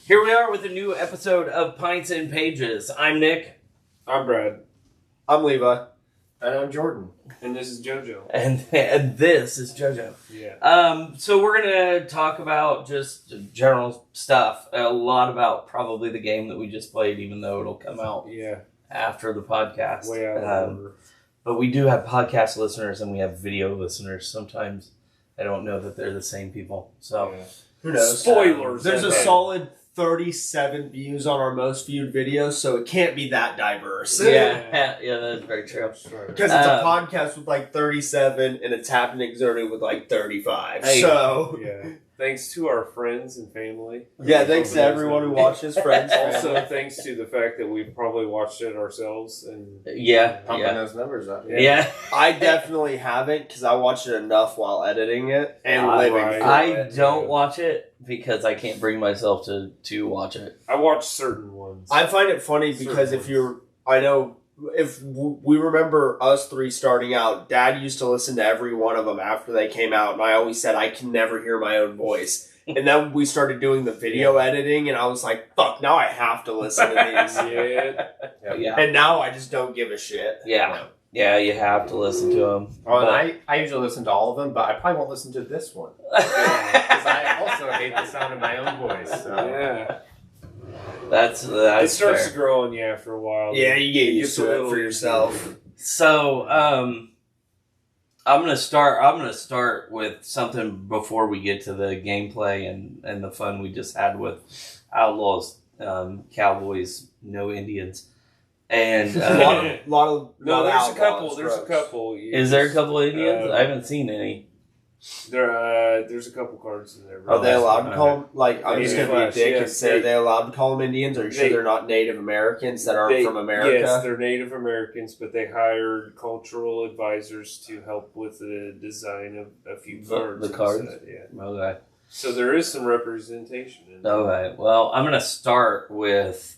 Here we are with a new episode of Pints and Pages. I'm Nick. I'm Brad. I'm Levi. And I'm Jordan. And this is JoJo. And this is JoJo. Yeah. So we're going to talk about just general stuff. A lot about probably the game that we just played, even though it'll come out after the podcast. Way out of order. But we do have podcast listeners and we have video listeners. Sometimes I don't know that they're the same people. So who knows? Spoilers. There's a solid 37 views on our most viewed videos, so it can't be that diverse. Yeah, that's very true. Because it's a podcast with like 37 and a Tap and Exerted with like 35. Hey. So thanks to our friends and family. Yeah, thanks to everyone who watches, friends. Also, thanks to the fact that we've probably watched it ourselves and pumping those numbers up. Yeah. I definitely haven't because I watched it enough while editing it and living through I it. don't watch it because I can't bring myself to watch it. I watch certain ones. I find it funny because if we remember us three starting out, Dad used to listen to every one of them after they came out, and I always said I can never hear my own voice. And then we started doing the video editing, and I was like, fuck, now I have to listen to these. Yeah. And now I just don't give a shit. Yeah, you have to listen to them. Well, and I usually listen to all of them, but I probably won't listen to this one. Because I also hate the sound of my own voice. So. Yeah. That's it starts fair. to grow on you after a while. Yeah, you get used It's a to it little for yourself. So, I'm gonna start with something before we get to the gameplay and the fun we just had with Outlaws, Cowboys, no Indians, and lot of there's a couple. outlaws, There's a folks. couple. is there a couple of Indians? I haven't seen any. There's a couple cards in there. Are they allowed to call them, like, I'm just going to be a dick and Yes, say, are they allowed to call them Indians? Or are you sure they're not Native Americans that aren't from America? Yes, they're Native Americans, but they hired cultural advisors to help with the design of a few cards. The cards? Yeah. Okay. So there is some representation in there. Okay. Well, I'm gonna start with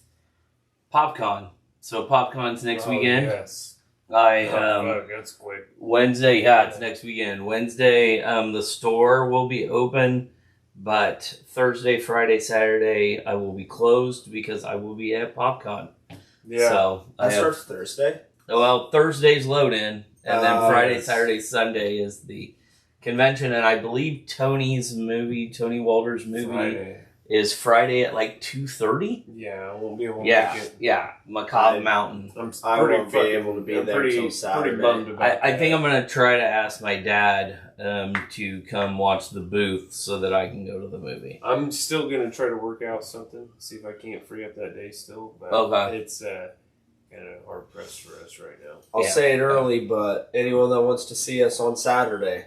Popcon. So Popcon's next weekend. Yes. That's quick. Wednesday, it's next weekend. Wednesday, the store will be open, but Thursday, Friday, Saturday, I will be closed because I will be at Popcon. Yeah. So That starts Thursday? Well, Thursday's load in, and then Friday, yes. Saturday, Sunday is the convention, and I believe Tony Walter's movie Friday. is Friday at like 2:30. Yeah, I won't be able to Yeah, make it. yeah, Macabre Mountain. I won't be able to be there until Saturday. Pretty bummed about I that. think I'm going to try to ask my dad to come watch the booth so that I can go to the movie. I'm still going to try to work out something, see if I can't free up that day still. But Okay. it's kind of hard pressed for us right now. I'll say it early, but anyone that wants to see us on Saturday,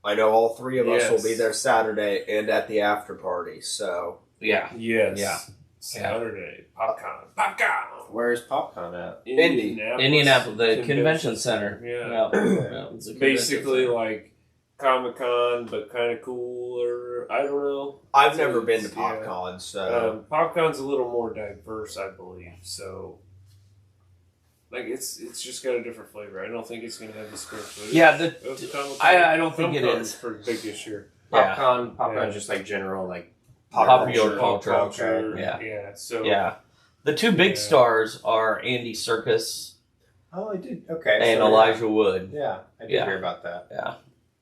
I know all three of us will be there Saturday and at the after party, so... Yeah. Yes. Yeah. Saturday. Popcon. Where's Popcon at? Indianapolis, the convention center. Yeah. It's a Basically convention center. like Comic-Con, but kind of cooler. I don't know. I've never been to PopCon, so... Popcon's a little more diverse, I believe. So, like, it's just got a different flavor. I don't think it's going to have the square footage. Yeah, of Comic-Con. I don't think it Comic-Con's is. pretty big this year. Yeah. Popcon's just like general, like, Popular Pop culture. culture. Yeah. Yeah. So. Yeah. The two big stars are Andy Serkis Oh, I did. Okay. and so, Elijah Wood. Yeah, I did hear about that. Yeah.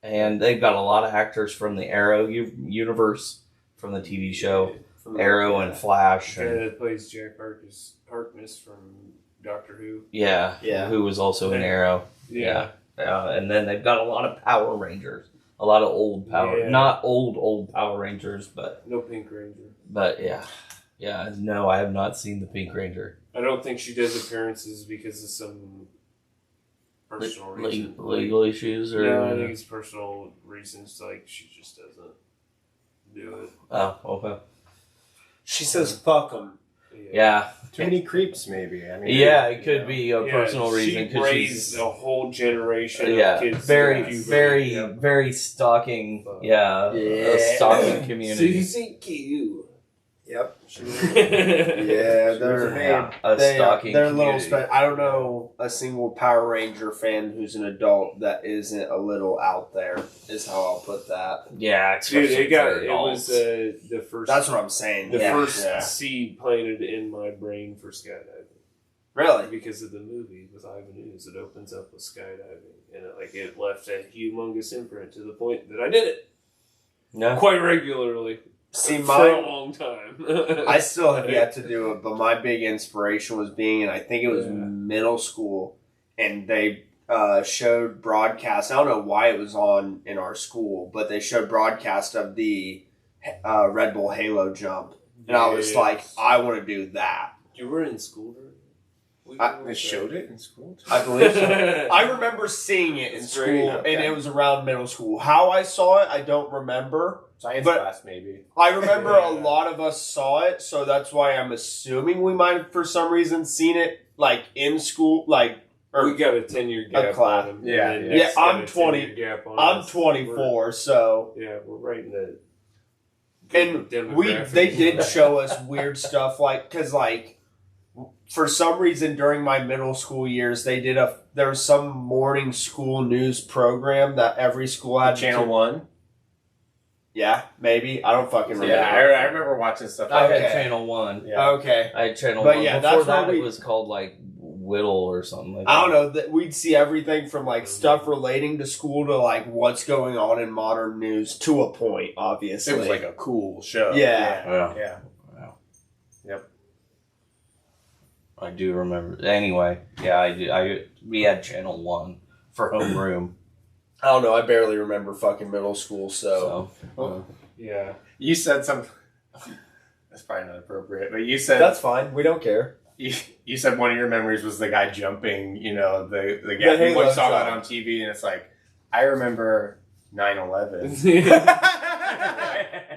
And they've got a lot of actors from the Arrow universe, from the TV show Arrow and Flash. The guy And, that plays Jack Harkness from Doctor Who. yeah. Who was also in Arrow. Yeah. And then they've got a lot of Power Rangers. A lot of old not old Power Rangers, but... No Pink Ranger. But, yeah. Yeah, no, I have not seen the Pink Ranger. I don't think she does appearances because of some personal reasons. Legal issues? Or... No, I think it's personal reasons. Like, she just doesn't do it. Oh, okay. She says, fuck them. Yeah. Too many creeps, maybe. I mean, Yeah, it could be a personal reason. She raised a whole generation of kids. Very stalking. A stalking community. Susie Q. Yep. She was- Yeah, stocking they're a little. community. I don't know a single Power Ranger fan who's an adult that isn't a little out there. Is how I'll put that. Yeah, Dude, especially it for was adults. the first. That's what I'm saying. the Yeah. first seed planted in my brain for skydiving. Really? Because of the movie with Ivan Ooze, it opens up with skydiving, and it left a humongous imprint to the point that I did it No. quite regularly. See, for a mine. long time. I still have yet to do it, but my big inspiration was being in, I think it was Yeah. middle school, and they showed broadcast. I don't know why it was on in our school, but they showed broadcast of the Red Bull Halo jump, and I was Yes. like, I want to do that. You were in school during They showed it in school? I believe so. I remember seeing it in That's school, great. and it was around middle school. How I saw it, I don't remember. Science But- class, maybe. I remember a Yeah. lot of us saw it, so that's why I'm assuming we might have, for some reason, seen it like in school, like. We got a 10-year gap class. on him. Yeah, and then yeah. next Yeah, I'm got a 20 10-year gap on I'm us. 24, so We're right in the. and demographic. they did show us weird stuff because for some reason during my middle school years there was some morning school news program that every school had Channel 1. Yeah, maybe I don't fucking remember. Yeah, I remember watching stuff I like had Okay. Channel 1. Yeah. Okay, I had Channel But 1. yeah, Before that's that, what it we- was called like Whittle or something like that. I don't know that we'd see everything from like stuff relating to school to like what's going on in modern news to a point. Obviously, It was like a cool show. Yeah. Yeah. Yeah. Wow. Yep. I do remember. Anyway, yeah, I do. We had Channel 1 for homeroom. I don't know. I barely remember fucking middle school, so. Yeah. You said something. That's probably not appropriate, but you said That's fine. We don't care. you said one of your memories was the guy jumping. You know, the The guy. Halo We saw jump. that on TV, and it's like I remember 9/11.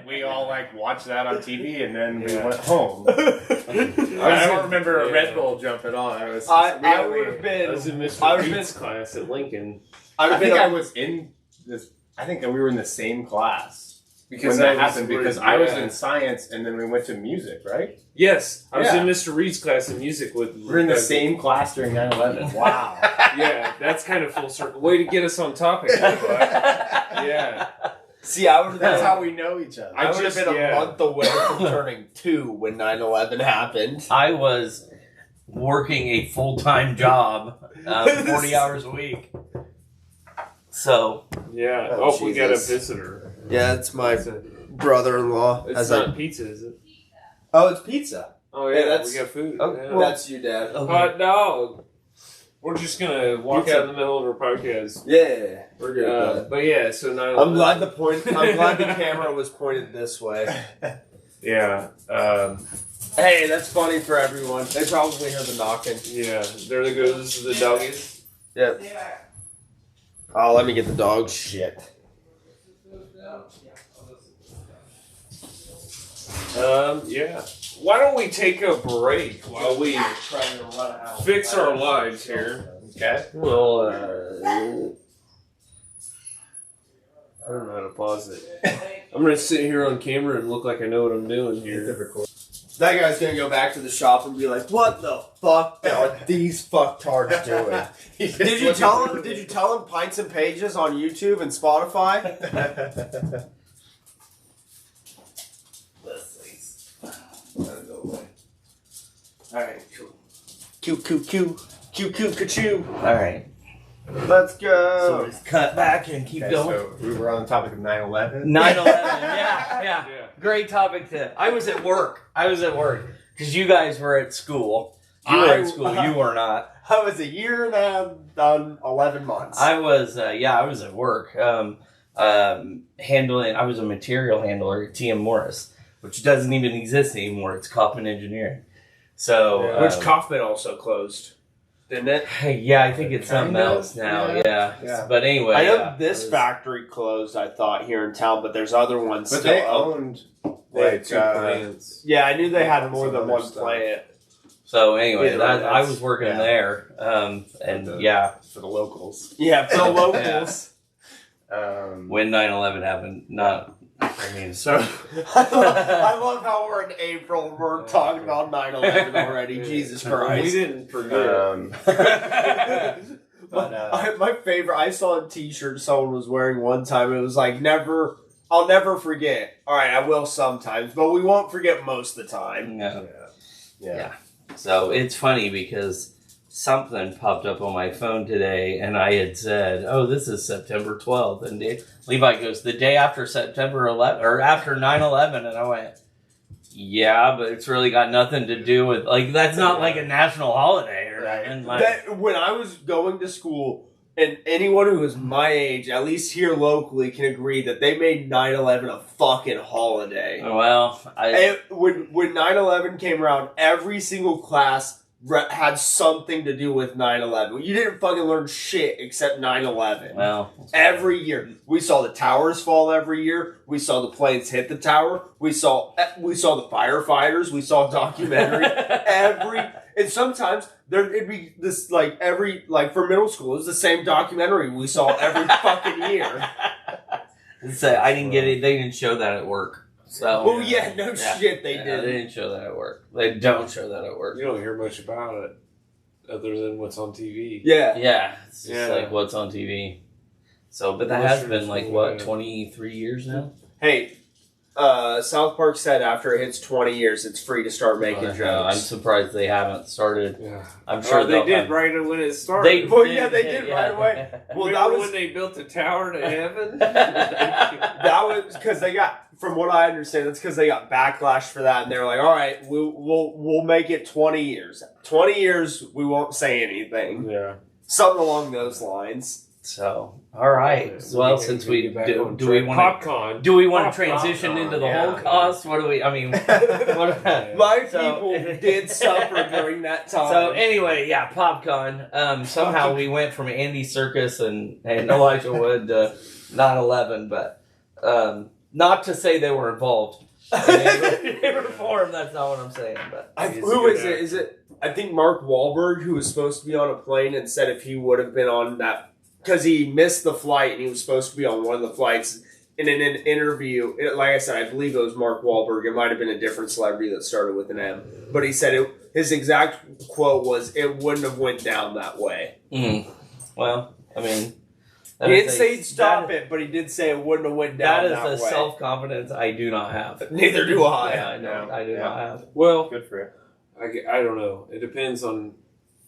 We all like watched that on TV, and then we Yeah. went home. I don't remember a Red Bull jump at all. I was. I would have I been. was in I Mr. would've Pete's class at Lincoln. I would I have think been. I was in this. I think that we were in the same class Because when that I was- happened. Because I was yeah. in science, and then we went to music. Right? Yes, I was Yeah. in Mr. Reed's class in music with. We were in the same class during 9/11. Wow. Yeah, that's kind of full circle. Way to get us on topic. Levi. Yeah. See, I would have That's been. how we know each other. I would have been a month away from turning 2 when 9/11 happened. I was working a full-time job, 40 hours a week. So, Yeah. Oh, Oh, we got a Jesus. visitor. Yeah, it's my It's, brother-in-law. it's not pizza, is it? Oh, it's pizza. Oh Yeah, yeah, that's- we got food. Oh, yeah. well, That's you, Dad. okay. No, we're just gonna walk Pizza. out in the middle of our podcast. Yeah, we're good. With that. But yeah, so 9/11. I'm glad the camera was pointed this way. Yeah. Hey, that's funny for everyone. They probably heard the knocking. Yeah. There goes the doggies. Yep. Oh, let me get the dog shit. Yeah. Why don't we take a break while we fix our lives here? Okay. Well, I don't know how to pause it. I'm gonna sit here on camera and look like I know what I'm doing here. That guy's gonna go back to the shop and be like, "What the fuck are these fucktards doing?" Did you tell him? Did you tell him Pints and Pages on YouTube and Spotify? All right. Q Q Q Q Q Ka-choo. all right. Let's So go. let's cut back and keep Okay, going. so we were on the topic of 9/11. 9/11. Yeah. Yeah. Great topic to. I was at work because you guys were at school. You were at school. You were not. I was a year and a half done 11 months. I was. I was at work. Handling. I was a material handler at TM Morris, which doesn't even exist anymore. It's Kaufman Engineering. So, Which Kaufman also closed, didn't it? yeah, I think it's something Kind of, else now. yeah. Yeah. But anyway, I know yeah, this it was- factory closed, I thought, here in town, but there's other ones But still they open. owned Like like 2 plants. Yeah, I knew they had more Some than other one stuff. plant. So anyway, Either that, way, I that's- was working yeah. there, and the- yeah, for the locals. Yeah, for the locals. when 9/11 happened, not I mean, So I love how we're in April and we're talking about 9/11 already. Jesus we Christ. didn't forget. My favorite, I saw a t-shirt someone was wearing one time. It was like, I'll never forget. All right, I will sometimes, but we won't forget most of the time. Yeah. So it's funny because something popped up on my phone today, and I had said, "Oh, this is September 12th," and Levi goes, "The day after September 11th or after 9/11," and I went, "Yeah, but it's really got nothing to do with like that's not like a national holiday or anything." Like, When I was going to school, and anyone who is my age, at least here locally, can agree that they made 9/11 a fucking holiday. well, When 9/11 came around, every single class had something to do with 9/11. You didn't fucking learn shit except 9/11. well, Every year, we saw the towers fall. Every year, we saw the planes hit the tower. We saw the firefighters. We saw documentary. And sometimes it'd be this for middle school, it's the same documentary we saw every fucking year. So I didn't get it. They didn't show that at work. So, Oh yeah, no shit, they did. They didn't show that at work. They don't show that at work. You don't hear much about it other than what's on TV. Yeah. Yeah, it's just like what's on TV. So, but that has been like what 23 years now. Hey, South Park said after it hits 20 years, it's free to start making jokes. I'm surprised they haven't started. Yeah. I'm sure they did right when it started. They did right away. Well, that was when they built the tower to heaven. That was because they got, from what I understand, that's because they got backlash for that, and they were like, "All right, we'll make it 20 years. 20 years, we won't say anything." Yeah. Something along those lines. So, all right. Well, since we do we want Popcon? do we want to transition into the Holocaust? What do we? I mean, My people did suffer during that time. So anyway, yeah, Popcon. Somehow we went from Andy Serkis and Elijah Wood to 9/11, but not to say they were involved. They were for him. That's not what I'm saying. But who is it? Is it? I think Mark Wahlberg, who was supposed to be on a plane, and said if he would have been on that. Because he missed the flight and he was supposed to be on one of the flights. And in an interview, like I said, I believe it was Mark Wahlberg. It might have been a different celebrity that started with an M. But he said his exact quote was, "It wouldn't have went down that way." Well, I mean, he didn't say he'd stop it, but he did say it wouldn't have went down that way. That is a self-confidence I do not have. Neither do I. Yeah, I know. I do not have. Well, good for you. I don't know. It depends on.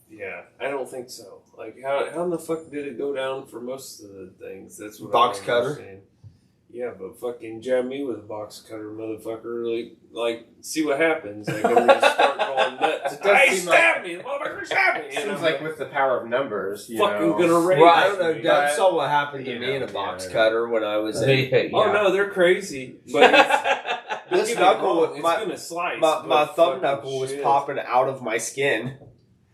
Yeah, I don't think so. Like, how in the fuck did it go down for most of the things? That's what box I cutter. Understand. Yeah, but fucking jab me with a box cutter, motherfucker. Like, see what happens. Like, I'm gonna start going nuts. Hey, stab me! The motherfucker stab me! It seems like with the power of numbers, you fucking know. gonna raise. Well, I don't know. me. Dad saw what happened to me in a box cutter when I was in. Yeah. Oh no, they're crazy. But This knuckle, it's gonna slice. my thumb knuckle was popping out of my skin.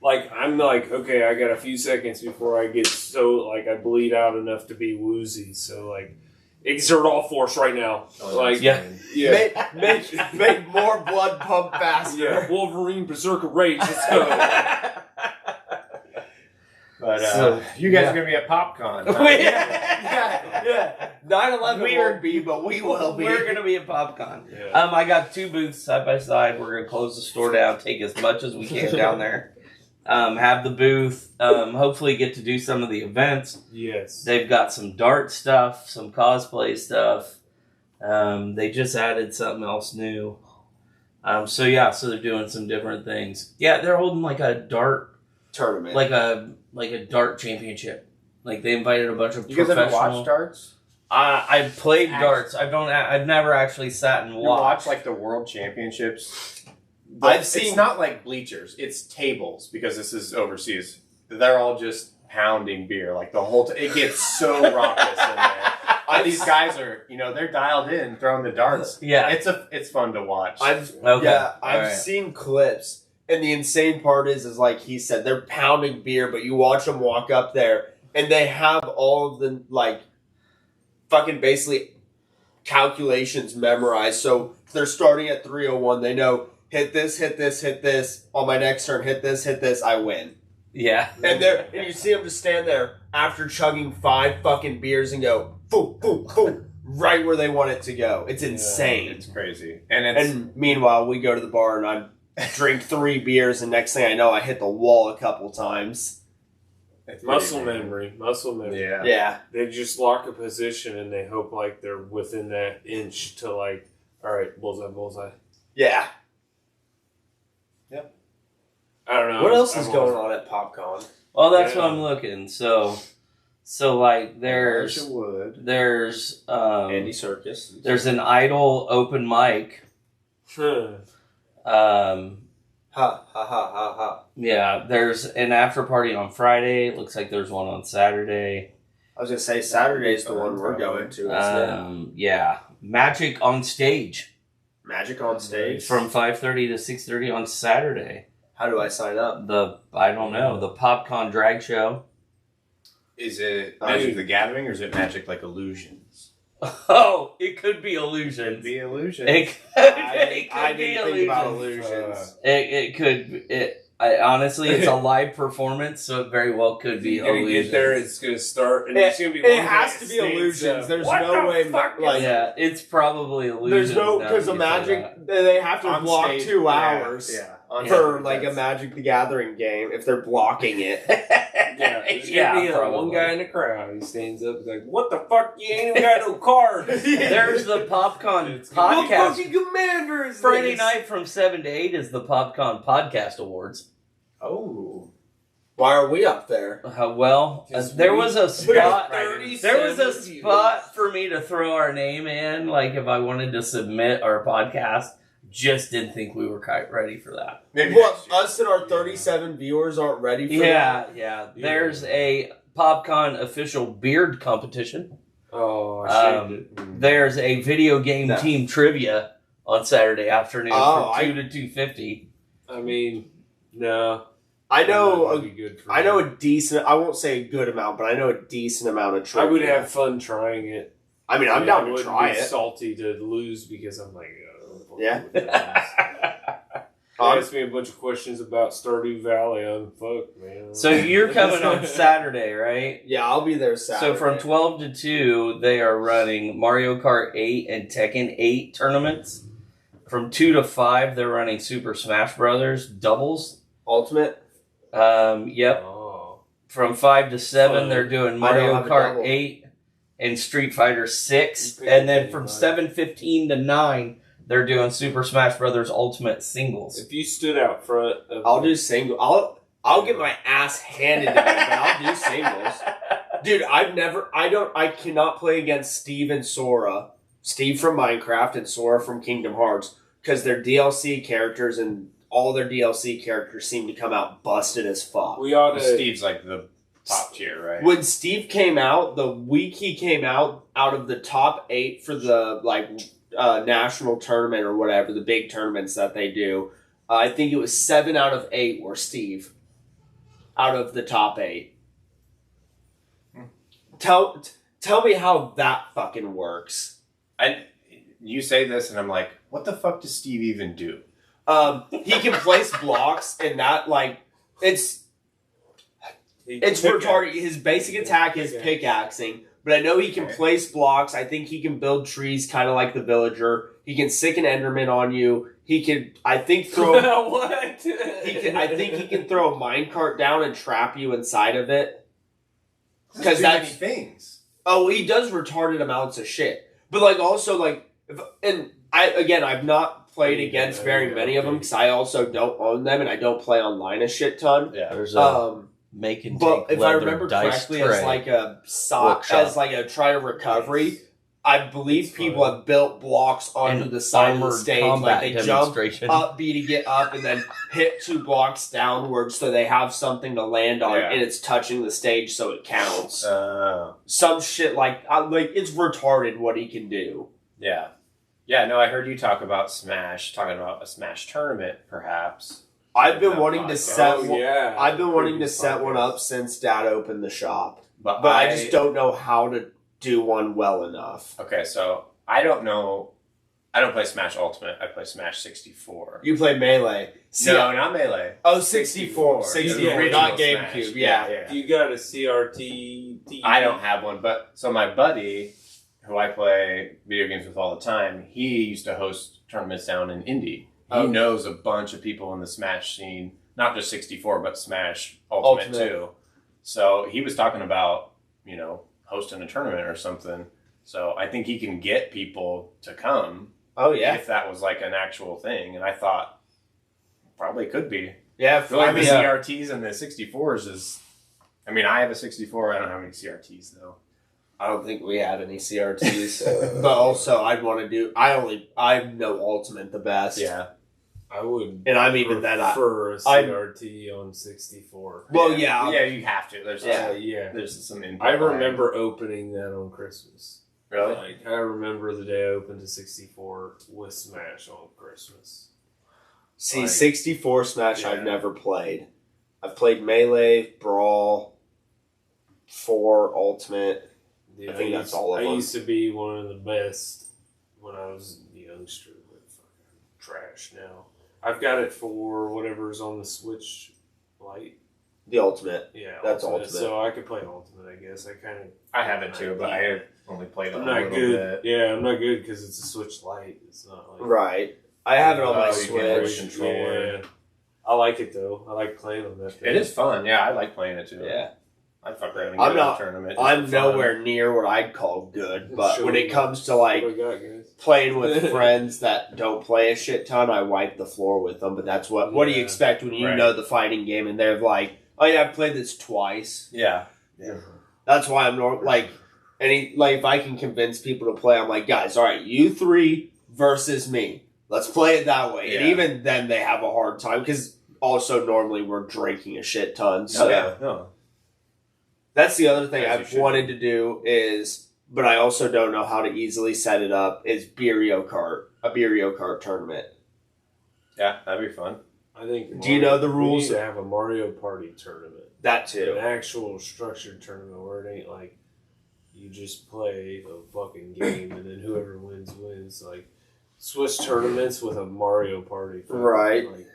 Like, I'm like, okay, I got a few seconds before I get I bleed out enough to be woozy. So, like, exert all force right now. Like, Make more blood pump faster. Yeah, Wolverine Berserker Rage, let's go. But you guys are going to be at Popcon. Huh? Yeah. 9/11 won't be, but we will be. We're going to be at Popcon. Yeah. I got 2 booths side by side. We're going to close the store down, take as much as we can down there. Have the booth, hopefully get to do some of the events. Yes. They've got some dart stuff, some cosplay stuff. They just added something else new. So they're doing some different things. Yeah, they're holding like a dart tournament. Like a dart championship. Like they invited a bunch of you guys professional. ever watch darts? I played darts. I've never actually sat and watched. You watch like the world championships? I've seen. It's not like bleachers. It's tables because this is overseas. They're all just pounding beer like the whole. It gets so raucous in there. These guys are, they're dialed in, throwing the darts. Yeah, it's fun to watch. I've seen clips, and the insane part is like he said, they're pounding beer, but you watch them walk up there, and they have all of the fucking basically calculations memorized. So they're starting at 301. They know. Hit this, hit this, hit this. On my next turn, hit this, I win. Yeah. And you see them just stand there after chugging 5 fucking beers and go, boom, boom, boom, right where they want it to go. It's insane. It's crazy. And meanwhile, we go to the bar and I drink 3 beers, and next thing I know, I hit the wall a couple times. Muscle memory. Yeah. Yeah. They just lock a position and they hope like they're within that inch to like, all right, bullseye. Yeah. Yep. I don't know. What else is going on at Popcon? Well, that's what I'm looking. So like there's Andy Serkis. There's an Idol open mic. Ha ha ha ha ha. Yeah, there's an after party on Friday. It looks like there's one on Saturday. I was gonna say Saturday's the one we're going to. Yeah, Magic on stage. Magic on stage From 5:30 to 6:30 on Saturday. How do I sign up? I don't know, the Popcon drag show. Is it Magic the Gathering or is it Magic like Illusions? Oh, it could be illusions. The Illusions. I didn't think about illusions. It could. Honestly, it's a live performance, so it very well could be You're gonna illusions. get there, it's gonna start, and it's gonna be. It has to be illusions. There's no way. Yeah, it's probably illusions. There's no because of Magic. They have to block stage, 2 hours. For like a Magic the Gathering game, if they're blocking it. There's gonna be one guy in the crowd. He stands up, he's like, "What the fuck? You ain't even got no card." There's the Popcon The podcast. fucking Commanders. Friday night from 7 to 8 is the Popcon Podcast Awards. Oh, why are we up there? There was a spot. There There was a spot for me to throw our name in, like if I wanted to submit our podcast. Just didn't think we were quite ready for that. Maybe Us and our 37 viewers aren't ready for that? Yeah. There's a Popcon official beard competition. Oh, I shaved it. There's a video game team trivia on Saturday afternoon from 2 to 2:50. I mean, no. I know I a decent, I won't say a good amount, but I know a decent amount of trivia. I would have fun trying it. I mean, I'm down to try it. it. Salty to lose because I'm like, yeah. Asked me a bunch of questions about Stardew Valley. Man. So you're coming on Saturday, right? Yeah, I'll be there Saturday. So from 12 to 2, they are running Mario Kart 8 and Tekken 8 tournaments. From 2 to 5, they're running Super Smash Brothers doubles. Ultimate? Yep. Oh. From 5 to 7, they're doing Mario Kart 8 and Street Fighter 6. And then from 7:15 to 9, they're doing Super Smash Brothers Ultimate Singles. If you stood out front of I'll do single. I'll get my ass handed to me, but I'll do singles. Dude, I cannot play against Steve and Sora. Steve from Minecraft and Sora from Kingdom Hearts. Because their DLC characters and all their DLC characters seem to come out busted as fuck. Steve's like the top tier, right? When Steve came out, the week he came out of the top 8 for the national tournament or whatever, the big tournaments that they do, I think it was 7 out of 8 were Steve. Out of the top 8. Tell me how that fucking works. You say this and I'm like, what the fuck does Steve even do? He can place blocks and that it's retarded. His basic attack is pickaxing, but I know he can place blocks. I think he can build trees kind of like the villager. He can sick an Enderman on you. He can, I think, throw what? I think he can throw a minecart down and trap you inside of it. Because that's things. Oh, he does retarded amounts of shit. But I've not played against very many of them because I also don't own them and I don't play online a shit ton. Yeah, there's a make and take. But if I remember correctly, as a try to recovery, I believe people have built blocks onto the side of the stage, like they jump up B to get up, and then hit 2 blocks downwards, so they have something to land on, and it's touching the stage, so it counts. Some shit like it's retarded what he can do. Yeah. Yeah, no, I heard you talking about a Smash tournament, perhaps. I've been wanting to set one up since Dad opened the shop. But I just don't know how to do one well enough. Okay, so I don't know. I don't play Smash Ultimate. I play Smash 64. You play Melee. No, not Melee. Oh, 64. 64, not GameCube. Yeah. You got a CRT? I don't have one, but so my buddy who I play video games with all the time, he used to host tournaments down in Indy. He Oh. knows a bunch of people in the Smash scene, not just 64, but Smash Ultimate too. So he was talking about, hosting a tournament or something. So I think he can get people to come. Oh, yeah. If that was like an actual thing. And I thought, probably could be. Yeah, I feel like the CRTs and the 64s is... I mean, I have a 64. I don't have any CRTs, though. I don't think we have any CRTs. But also, I'd want to do... I know Ultimate the best. Yeah. I would, and I'm even then. For a CRT on 64. Well, yeah, you have to. There's there's some input. I remember opening that on Christmas. Really? Like, I remember the day I opened a 64 with Smash on Christmas. See, Like, 64 Smash yeah. I've never played. I've played Melee, Brawl, 4, Ultimate. Dude, I think that's all of them. I used to be one of the best when I was a youngster, but fucking trash now. I've got it for whatever's on the Switch Lite. The Ultimate. Yeah, That's Ultimate. So I could play Ultimate, I guess. I have it too, but I have only played it I'm a not little good. bit. Yeah, I'm not good because it's a Switch Lite. It's not like Right. I have it on my Oh, you can Switch. controller. Yeah. I like it though. I like playing on that thing. It is fun. Yeah, I like playing it too. Yeah. I'd fuck around and I'm get not- a tournament. I'm just for fun. nowhere near what I'd call good, but Sure. when it comes to What like I got, guys. playing with friends that don't play a shit ton, I wipe the floor with them. But that's what do you Yeah. expect when you Right. know the fighting game and they're like, oh yeah, I've played this twice. Yeah. That's why I'm like if I can convince people to play, I'm like, guys, all right, you three versus me. Let's play it that way. And Yeah. even then, they have a hard time because also normally we're drinking a shit ton. So No. that's the other thing As you I've should. wanted to do is, but I also don't know how to easily set it up. Is Beerio Kart tournament. Yeah, that'd be fun. I think. Do you know the We rules? need to have a Mario Party tournament. That too. An actual structured tournament where it ain't like you just play a fucking game and then whoever wins. Like Swiss tournaments with a Mario Party. Right. Like,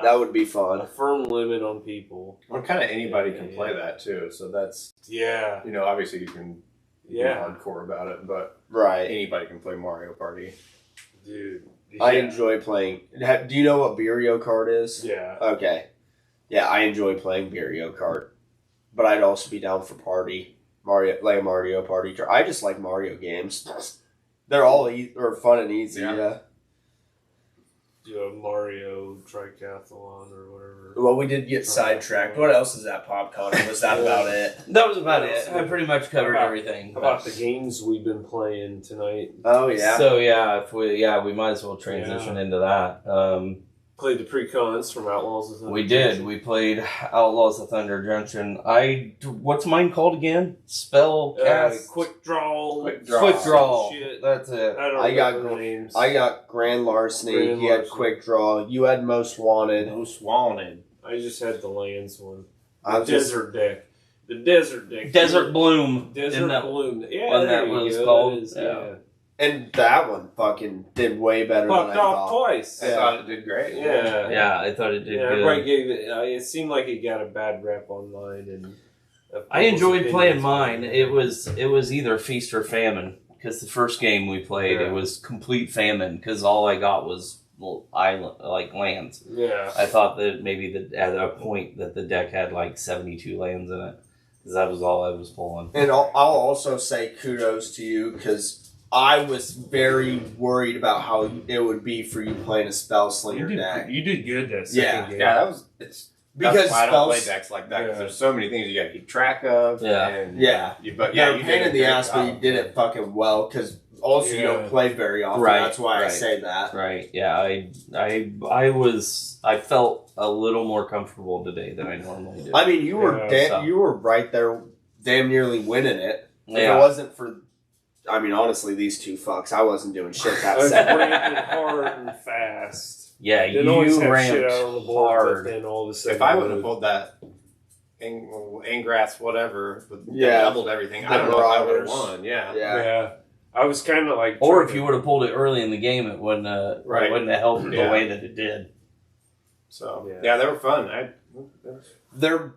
That would be a fun. firm limit on people. Well, kind of anybody can play that too. So that's Yeah. obviously you can be hardcore about it, but Right. anybody can play Mario Party. Dude. I Yeah. enjoy playing. Do you know what Beerio Kart is? Yeah. Okay. Yeah, I enjoy playing Beerio Kart. But I'd also be down for Mario Party. I just like Mario games. They're all fun and easy. Yeah. Do a Mario triathlon or whatever. Well, we did get sidetracked. What else is that Popcon? Or was that about it? That was about it. I pretty much covered About- everything. How about the games we've been playing tonight? Oh yeah. So we might as well transition into that. Played the pre-cons from Outlaws of Thunder. We did. We played Outlaws of Thunder Junction. What's mine called again? Spellcast. Quick draw. Quick draw. Quick draw. Shit. That's it. I don't I got remember the names. I got Grand Larceny. Grand He had Larceny. Quick Draw. You had Most Wanted. Most Wanted. I just had the lands one. I was just Desert deck. The desert deck. Desert Bloom. Desert Isn't that- Bloom. Yeah, wasn't there that what you it's go. called? That is, Yeah. and that one fucking did way better than I Fucked off thought. twice. I thought it did great. Yeah. Yeah, I thought it did Yeah, good. everybody gave it. It seemed like it got a bad rap online, and I enjoyed people's playing opinions mine. on It was either feast or famine because the first game we played Yeah. it was complete famine because all I got was island like lands. Yeah. I thought that maybe at a point that the deck had like 72 lands in it because that was all I was pulling. And I'll also say kudos to you because I was very worried about how it would be for you playing a Spell Slinger deck. You did good that Yeah. second game. Yeah, that was Because that's why I don't play spells- decks like that because Yeah. there's so many things you got to keep track of. Yeah. and Yeah. but Yeah, yeah, you pain in the ass, but you did it fucking well because also you don't play very often. Right, That's why I right. say that. Right? Yeah, I felt a little more comfortable today than I normally do. I mean, you were Yeah, so- you were right there, damn nearly winning it. If Yeah. it wasn't for, I mean, honestly, these two fucks, I wasn't doing shit I that was second. ramping hard and fast. Yeah, Didn't always you have ramped shit out on the board, hard. but then all of a sudden, If I would have pulled that Ingrass whatever, Yeah. doubled everything, The I don't know if I would have Marauders. won. Yeah. Yeah. I was kind of like, Or trying if you would have pulled it early in the game, it wouldn't Right. it wouldn't have helped the Yeah. way that it did. So Yeah. yeah, they were fun. They're,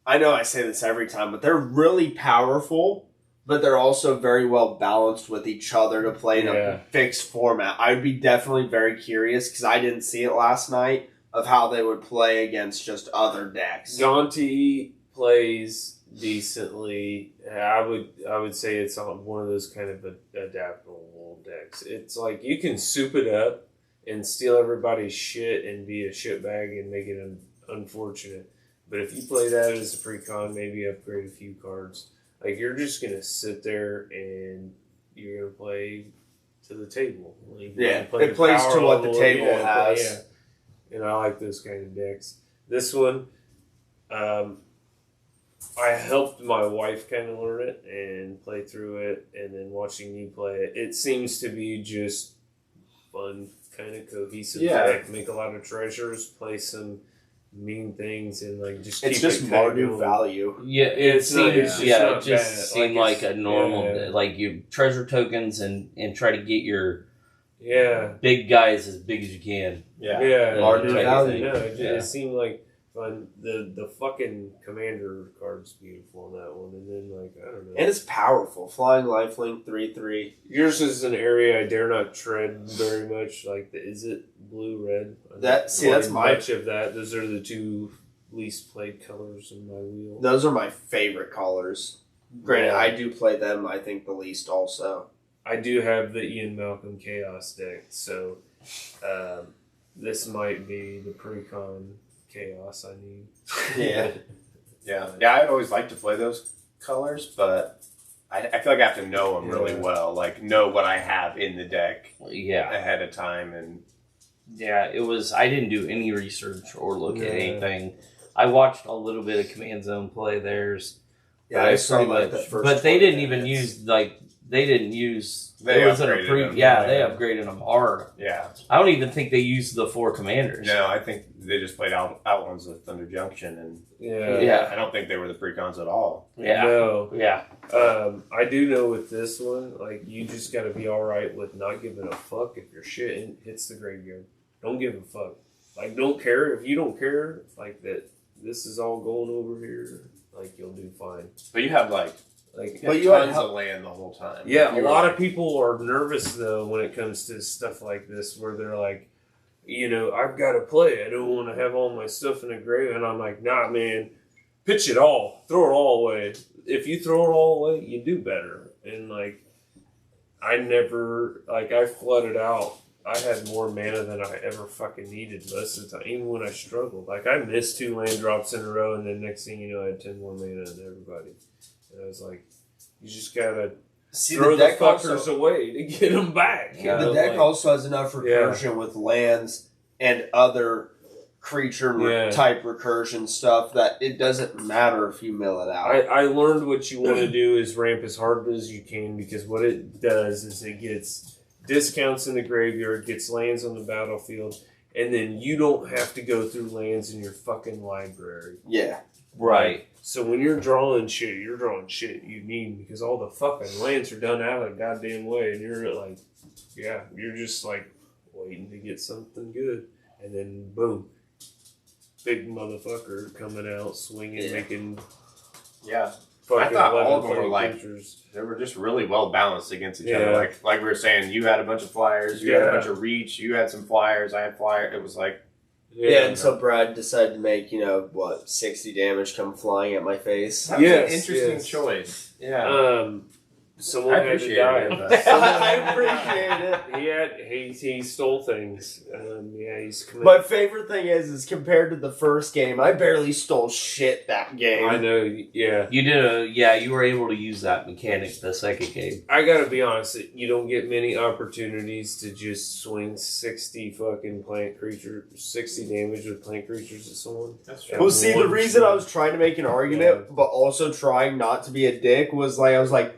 I know I say this every time, but they're really powerful, but they're also very well balanced with each other to play in Yeah. a fixed format. I'd be definitely very curious, because I didn't see it last night, of how they would play against just other decks. Gonti plays decently. I would say it's on one of those kind of adaptable decks. It's like you can soup it up and steal everybody's shit and be a shitbag and make it unfortunate. But if you play that as a pre-con, maybe upgrade a few cards. Like, you're just going to sit there and you're going to play to the table. Like, Yeah, play it plays power to what the level, table play- has. And I like those kind of decks. This one, I helped my wife kind of learn it and play through it, and then watching you play it, it seems to be just fun, kind of cohesive deck. Make a lot of treasures, play some mean things, and like just It's keep just it more kinda new going. value. Yeah, it not- it's seems. just Yeah, not it just bad. seemed Like, like it's- a normal, yeah. like you treasure tokens and try to get your Yeah, big guys as big as you can. yeah. More new Like, value. No, it Yeah. seemed like fun. The fucking commander card's beautiful on that one, and then like I don't know. And it's powerful. Flying lifelink 3/3. Yours is an area I dare not tread very much. Like, is it blue red? That's Played my. much of that. Those are the two least played colors in my wheel. Those are my favorite colors. Granted, Yeah. I do play them. I think the least also. I do have the Ian Malcolm Chaos deck, so this might be the pre-con Chaos I need. Yeah. Yeah, I'd always like to play those colors, but I feel like I have to know them really Yeah. well. Like, know what I have in the deck Yeah, ahead of time, and yeah. It was. I didn't do any research or look at Yeah. anything. I watched a little bit of Command Zone play theirs. Yeah, but I saw pretty like much- the first. But they 20 didn't even minutes. use like they didn't use. They it wasn't a upgraded pre. them. Yeah, they Yeah. upgraded them hard. yeah. I don't even think they used the 4 commanders. No, I think they just played out ones with Thunder Junction, and Yeah. I don't think they were the pre-cons at all. Yeah. No. Yeah. I do know with this one, like, you just got to be all right with not giving a fuck if your shit hits the graveyard. Don't give a fuck. Like, don't care if you don't care. Like that, this is all going over here. Like, you'll do fine. But you have like Like, But you you had had tons of land the whole time. yeah, You a were lot like- of people are nervous though when it comes to stuff like this, where they're like, you know, I've got to play. I don't want to have all my stuff in the grave, and I'm like, nah, man, pitch it all, throw it all away. If you throw it all away, you do better. And like, I never I flooded out. I had more mana than I ever fucking needed most of the time, even when I struggled. Like, I missed 2 land drops in a row, and then next thing you know, I had 10 more mana than everybody. And I was like, you just gotta throw the fuckers away to get them back. You The know, deck like- also has enough recursion with lands and other creature Yeah. type recursion stuff that it doesn't matter if you mill it out. I learned what you want to do is ramp as hard as you can, because what it does is it gets discounts in the graveyard, gets lands on the battlefield, and then you don't have to go through lands in your fucking library. Yeah. Right. So when you're drawing shit you need, because all the fucking lands are done out of the goddamn way, and you're like, yeah, you're just like waiting to get something good, and then boom, big motherfucker coming out swinging, Yeah. making Yeah, fucking I thought all 11 of them were point like- creatures. they were just really well balanced against each Yeah. other. Like we were saying, you had a bunch of flyers, you had Yeah. a bunch of reach, you had some flyers, I had flyers. It was like, Yeah, and so Brad decided to make, 60 damage come flying at my face. that was Yes, an interesting yes. choice. Yeah. Someone I had to appreciate die. it. but- I appreciate it. He stole things. He's committed. My favorite thing is compared to the first game, I barely stole shit that game. I know. Yeah, You did you were able to use that mechanic the second game. I gotta be honest. You don't get many opportunities to just swing 60 fucking plant creatures, 60 damage with plant creatures at someone. That's Yeah. true. Well, see, the One reason I shot. was trying to make an argument, but also trying not to be a dick, was I was like,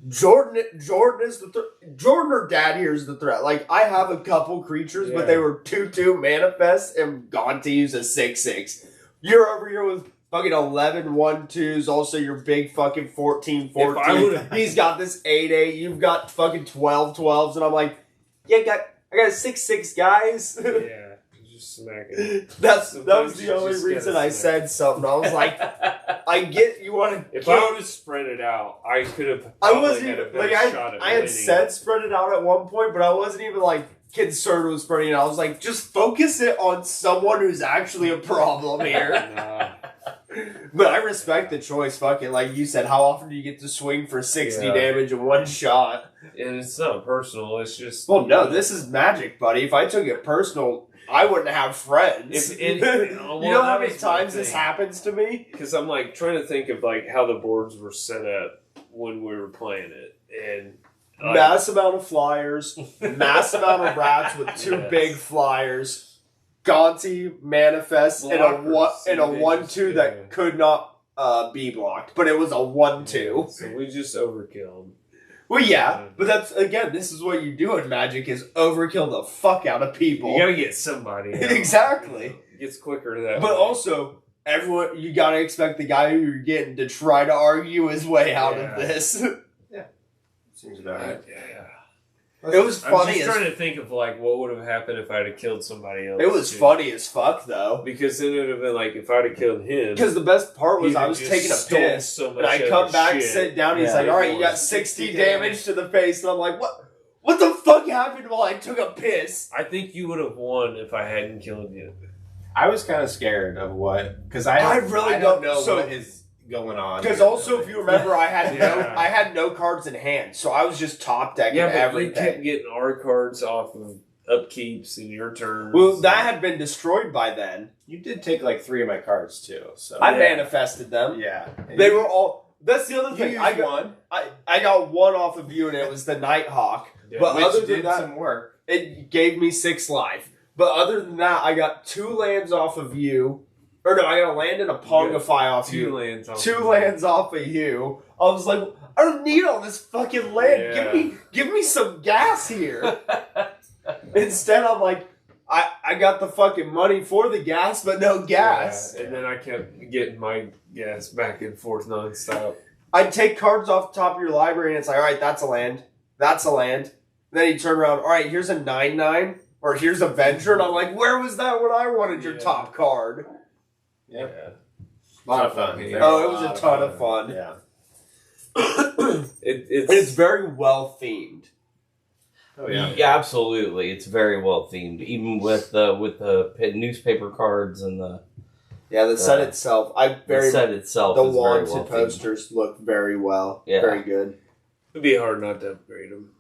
Jordan is the Jordan or Dad here is the threat. Like, I have a couple creatures, Yeah. but they were 2/2 manifest and gone to use a 6/6. You're over here with fucking 11 1/2s, also your big fucking 14 If I 14. would've- He's got this 8/8. You've got fucking 12 12s, and I'm like, yeah, I got a 6/6 guys. Yeah, just smacking. That Sometimes was you the only just reason gotta I smack. said something. I was like, I get you want to. If I would have spread it out, I could have. I wasn't had a even better like shot at I had winning. said spread it out at one point, but I wasn't even like concerned with spreading it out. I was like, just focus it on someone who's actually a problem here. Nah. But I respect the choice. Fuck it, like you said. How often do you get to swing for 60 Yeah. damage in one shot? And it's not personal. It's just. Well, no, this is Magic, buddy. If I took it personal, I wouldn't have friends. Well, you know how that many was my times this thing. happens to me? Because I'm like trying to think of like how the boards were set up when we were playing it, and like, Mass amount of flyers, mass amount of rats with two Yes. big flyers, Gaunty, Manifest, and a Blockers. and a They 1-2 just- yeah. that could not be blocked, but it was a 1-2. So we just overkilled. Well, yeah, but that's again, this is what you do in Magic: is overkill the fuck out of people. You gotta get somebody. out. Exactly. It gets quicker that But way. also, everyone, you gotta expect the guy who you're getting to try to argue his way out Yeah. of this. Seems about right. Yeah. It was I'm funny. just As, trying to think of like what would have happened if I'd have killed somebody else. it was too. funny as fuck though. Because then it would have been like if I'd have killed him. Because the best part was he'd I have was just taking a stole piss, so much and I other come back, shit. sit down, and he's Yeah, like, "All right, it you got was 60 damage to the face," and I'm like, "What? What the fuck happened while I took a piss?" I think you would have won if I hadn't killed you. I was kind of scared of what because I really don't know so- what is going on. Because here, also, really. if you remember, I had Yeah. I had no cards in hand, so I was just top decking Yeah, but you everything. kept getting our cards off of upkeeps in your turns. Well, that had been destroyed by then. you did take like 3 of my cards too. So I Yeah. manifested them. yeah, They were all. That's the other You thing. used I got one, I got one off of you, and it was the Nighthawk. Yeah. But which other than did that, some work. it gave me 6 life. But other than that, I got 2 lands off of you. Or no, I got a land and a Pongify off two you. lands off 2 of lands off of you. I was like, I don't need all this fucking land. Yeah. Give me some gas here. Instead, I'm like, I got the fucking money for the gas, but no gas. Yeah, and then I kept getting my gas back and forth nonstop. I'd take cards off the top of your library, and it's like, all right, that's a land. That's a land. Then he'd turn around, all right, here's a 9/9, or here's a Venture, and I'm like, where was that when I wanted your Yeah. top card? Yeah. Yeah. A lot of fun. Okay. Very Oh, it was a lot ton of fun. Yeah. It's very well themed. Oh yeah. Yeah, absolutely. It's very well themed, even with the newspaper cards and the Yeah, the set itself, the set itself. the is very wanted well themed. posters look very well. Yeah. Very good. It'd be hard not to upgrade them.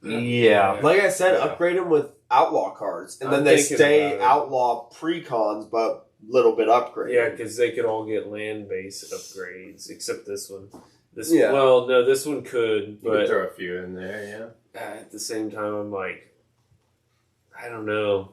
Yeah. Like I said, Yeah. upgrade them with outlaw cards, and then I'm they thinking stay about it. outlaw pre-cons, but little bit upgraded. Yeah, because they could all get land-based upgrades, except this one. Yeah. Well, no, this one could, You could but throw a few in there. at the same time, I'm like, I don't know.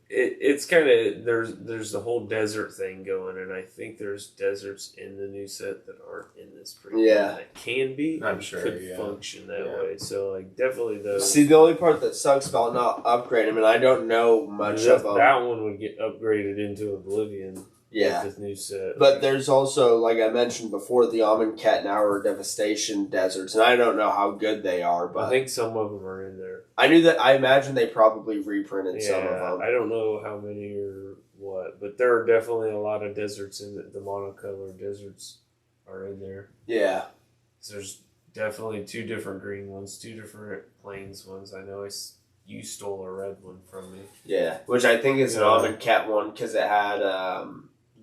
It's kind of there's the whole desert thing going, and I think there's deserts in the new set that aren't in this pre. Yeah. that can be. I'm sure, could yeah. function that Yeah. way. So like definitely those. See, the only part that sucks about not upgrading them, and I don't know much that, of them. that one would get upgraded into Oblivion. Yeah. with this new set. But there's also, like I mentioned before, the Amonkhet and Hour Devastation deserts, and I don't know how good they are, I but think some of them are in there. I knew that. I imagine they probably reprinted some of them. I don't know how many or what, but there are definitely a lot of deserts in the monocolor deserts are in there. Yeah. So there's definitely 2 different green ones, 2 different plains ones. I know you stole a red one from me. Yeah. Which I think is an Yeah. Amonkhet one because it had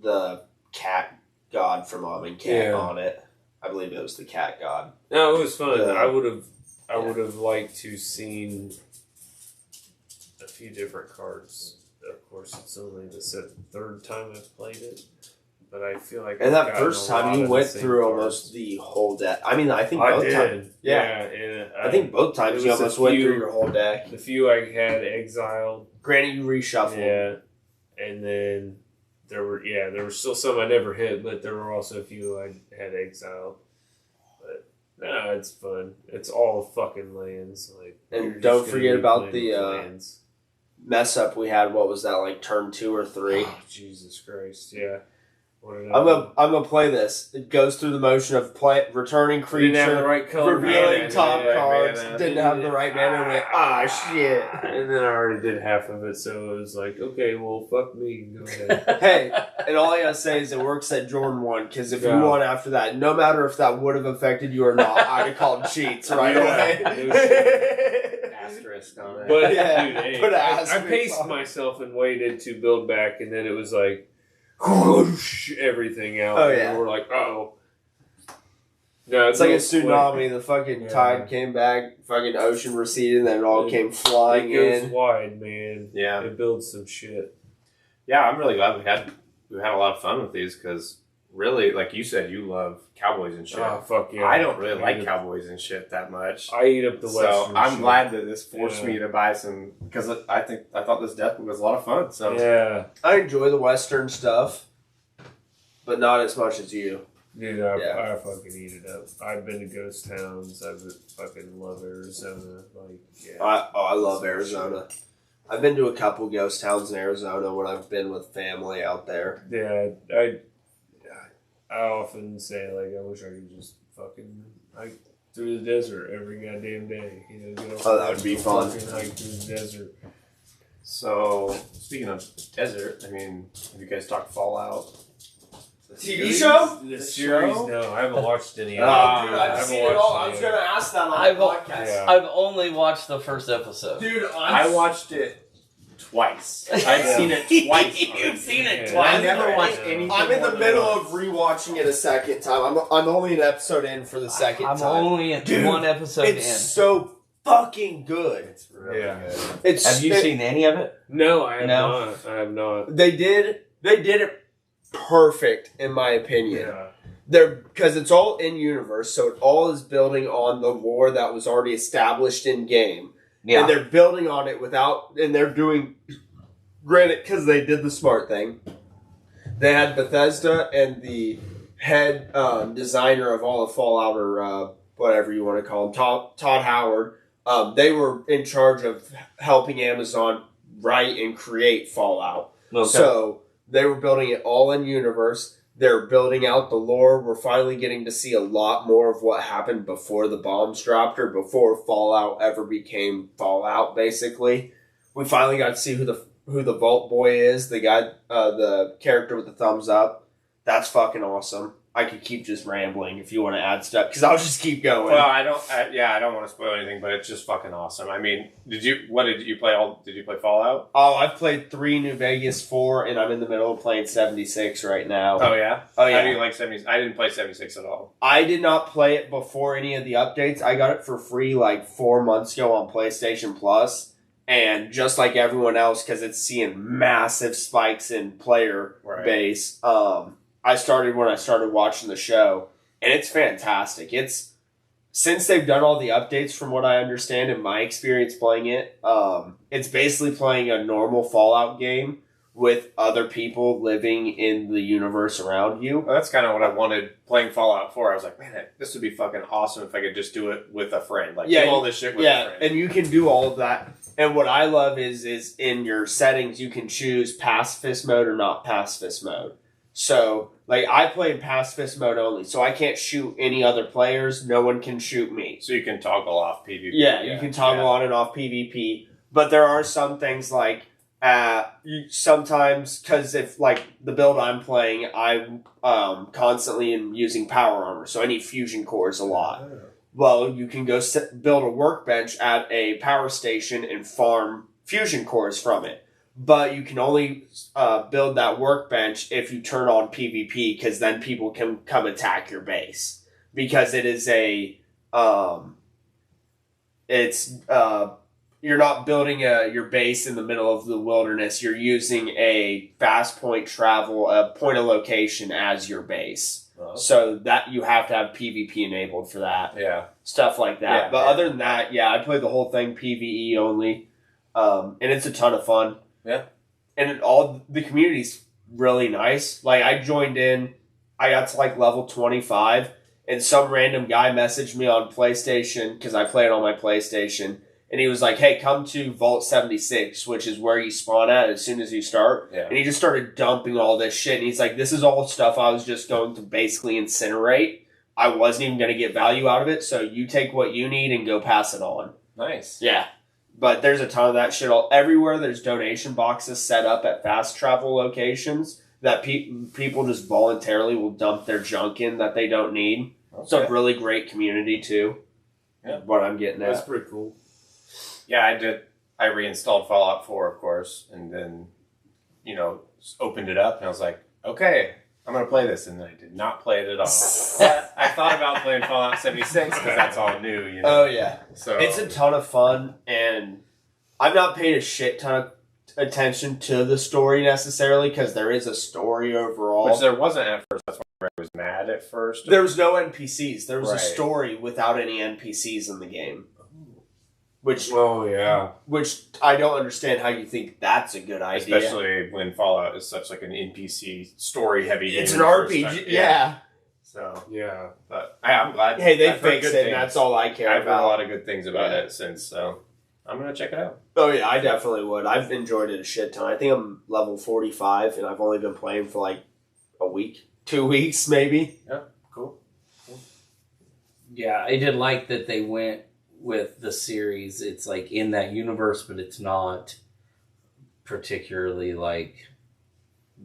the cat god from Amonkhet Yeah. on it. I believe it was the cat god. No, it was fun. Yeah. I would have Yeah. liked to seen a few different cards. Of course, it's only the 3rd time I've played it, but I feel like And I've that gotten first a lot time you of went the same through cards. almost the whole deck. I mean, I think I both did. times. Yeah. and I think both times It you was a almost went few- through your whole deck. the few I had exiled. Granted, you reshuffled. Yeah, and then there were still some I never hit, but there were also a few I had exiled. But no, it's fun. It's all fucking lands. Like, And you're just don't gonna forget be about playing the, with lands. Mess up we had. What was that, like turn 2 or 3? Oh, Jesus Christ! Yeah. I'm gonna play this. It goes through the motion of returning Didn't have the creature, right color. revealing mana, top yeah, cards. mana. Didn't have the right mana. And went, shit. And then I already did half of it, so it was like, okay, well, fuck me. Go ahead. Hey, and all I gotta say is it works at Jordan 1, because if you Yeah. won after that, no matter if that would have affected you or not, I'd have called cheats right away. Asterisk on it. But Yeah, dude, hey, put an I asterisk paced on it. myself and waited to build back, and then it was like, whoosh, everything out. Oh, yeah. And we're like, oh. No, It's like a built quick. tsunami. The fucking Yeah. tide came back, fucking ocean receded, and then it all came flying It goes in. wide, man. Yeah. It builds some shit. Yeah, I'm really glad we had a lot of fun with these because really, like you said, you love cowboys and shit. Oh, fuck yeah. I don't really like eat cowboys and shit that much. I eat up the So western I'm shit. glad that this forced Yeah. me to buy some because I thought this death was a lot of fun. So Yeah. I enjoy the Western stuff, but not as much as you. Dude, I fucking eat it up. I've been to ghost towns. I fucking love Arizona. Like, yeah. I love Arizona. I've been to a couple ghost towns in Arizona when I've been with family out there. Yeah, I often say, like, I wish I could just fucking hike through the desert every goddamn day. You know, get off Oh, that would be fun. Fucking hike through the desert. So speaking of desert, I mean, have you guys talked Fallout? TV show? The The series? show? No, I haven't watched any of it. Oh, dude, I I've haven't seen it all. I watched was any of going to ask that on I've- the podcast. Yeah. I've only watched the first episode. Dude, I watched it twice. I've Yeah. seen it twice. You've seen it Yeah. twice. I never already. watched anything. I'm in more the than middle once. of rewatching it a second time. I'm only an episode in for the second I'm time. only at Dude, one episode It's in. so fucking good. It's really Yeah. good. It's Have you seen any of it? No, I have No. not. I have not. They did it perfect in my opinion. Yeah. Because it's all in universe, so it all is building on the lore that was already established in game. And they're building on it and they're doing, granted, because they did the smart thing. They had Bethesda and the head designer of all of Fallout, or whatever you want to call him, Todd Howard. They were in charge of helping Amazon write and create Fallout. Okay. So they were building it all in universe. They're building out the lore. We're finally getting to see a lot more of what happened before the bombs dropped, or before Fallout ever became Fallout, basically. We finally got to see who the Vault Boy is, the guy, the character with the thumbs up. That's fucking awesome. I could keep just rambling if you want to add stuff, because I'll just keep going. Well, I don't want to spoil anything, but it's just fucking awesome. I mean, did you play Fallout? Oh, I've played 3, New Vegas 4, and I'm in the middle of playing 76 right now. Oh yeah. Oh, yeah. How do you like 70? I didn't play 76 at all. I did not play it before any of the updates. I got it for free like 4 months ago on PlayStation Plus, and just like everyone else, because it's seeing massive spikes in player base. I started when I started watching the show, and it's fantastic. Since they've done all the updates, from what I understand in my experience playing it, it's basically playing a normal Fallout game with other people living in the universe around you. Well, that's kind of what I wanted playing Fallout 4. I was like, man, this would be fucking awesome if I could just do it with a friend. Like, do all this shit with a friend. And you can do all of that. And what I love is in your settings, you can choose pacifist mode or not pacifist mode. So, like, I played pacifist mode only, so I can't shoot any other players. No one can shoot me. So you can toggle off PvP. Yeah, you can toggle on and off PvP. But there are some things like, sometimes, because if, like, the build I'm playing, I constantly am using power armor, so I need fusion cores a lot. Well, you can go build a workbench at a power station and farm fusion cores from it. But you can only build that workbench if you turn on PvP, because then people can come attack your base. Because it is you're not building your base in the middle of the wilderness. You're using a fast point travel, a point of location as your base. So that you have to have PvP enabled for that. Yeah. Stuff like that. Yeah, But other than that, yeah, I played the whole thing PvE only. And it's a ton of fun. Yeah. And all the community's really nice. Like, I joined in, I got to like level 25, and some random guy messaged me on PlayStation, because I play it on my PlayStation, And he was like, hey, come to Vault 76, which is where you spawn at as soon as you start. Yeah. And he just started dumping all this shit. And he's like, this is all stuff I was just going to basically incinerate. I wasn't even going to get value out of it. So you take what you need and go pass it on. Nice. Yeah. But there's a ton of that shit everywhere. There's donation boxes set up at fast travel locations that people just voluntarily will dump their junk in that they don't need. Okay. It's a really great community, too. Yeah. What I'm getting That's at. pretty cool. Yeah, I did. I reinstalled Fallout 4, of course, and then, opened it up, and I was like, okay, I'm going to play this. And then I did not play it at all. But I thought about playing Fallout 76 because that's all new, Oh, yeah. So It's a ton of fun, and I've not paid a shit ton of attention to the story necessarily because there is a story overall. Which there wasn't at first. That's why I was mad at first. There was no NPCs. There was Right. a story without any NPCs in the game. Which Oh, yeah. I don't understand how you think that's a good idea. Especially when Fallout is such like an NPC story heavy game. It's an the first RPG. time. Yeah. So, Yeah. but I'm glad. Hey, they I've heard fixed good it, things. and that's all I care I've heard about. a lot of good things about Yeah. it since, so I'm gonna check it out. Oh, yeah, I definitely would. I've enjoyed it a shit ton. I think I'm level 45, and I've only been playing for like a week, 2 weeks, maybe. Cool. Yeah, I did like that they went with the series. It's like in that universe, but it's not particularly like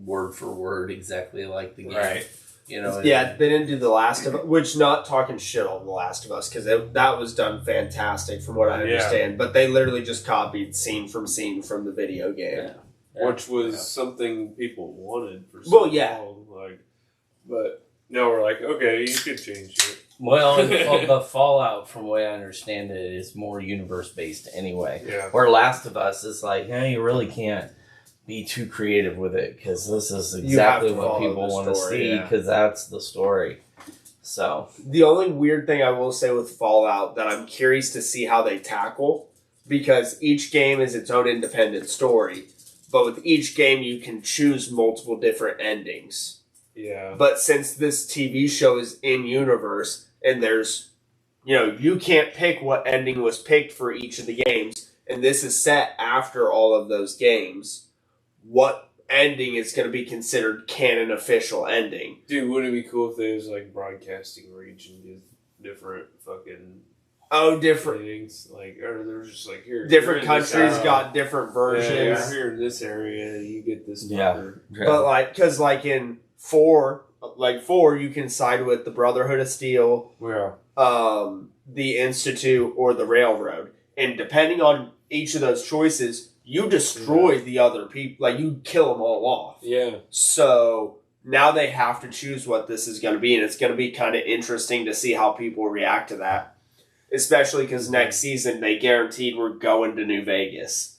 word for word exactly like the game. Right. Yeah, they didn't do The Last of Us, which not talking shit on The Last of Us, because that was done fantastic from what I Yeah. understand. But they literally just copied scene from the video game. Yeah. Yeah. Which was something people wanted for so Well, yeah. long. But now we're like, okay, you could change it. Well, and the Fallout, from the way I understand it, is more universe based anyway. Yeah. Where Last of Us is like, you really can't be too creative with it because this is exactly to what follow people the want to story, see yeah. because that's the story. So The only weird thing I will say with Fallout that I'm curious to see how they tackle, because each game is its own independent story, but with each game you can choose multiple different endings. Yeah. But since this TV show is in universe and there's, you can't pick what ending was picked for each of the games, and this is set after all of those games, what ending is going to be considered canon official ending? Dude, wouldn't it be cool if there was like broadcasting region with different fucking Different things? Or they're just like, here. different you're in this countries area. got different versions. Yeah, here in this area, you get this. Yeah. fucker. But because in 4, you can side with the Brotherhood of Steel, Yeah. the Institute, or the Railroad. And depending on each of those choices, you destroy the other people. You kill them all off. Yeah. So now they have to choose what this is going to be, and it's going to be kind of interesting to see how people react to that. Especially because next season they guaranteed we're going to New Vegas.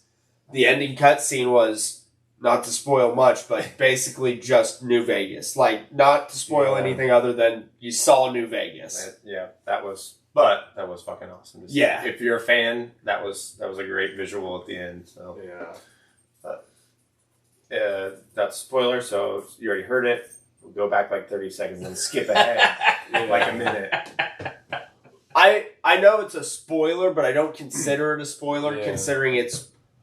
The ending cutscene was, not to spoil much, but basically just New Vegas. Not to spoil anything other than you saw New Vegas. That was fucking awesome. To see. Yeah. If you're a fan, that was a great visual at the end. So Yeah. that's spoiler. So you already heard it. We'll go back like 30 seconds and skip ahead like a minute. I know it's a spoiler, but I don't consider it a spoiler considering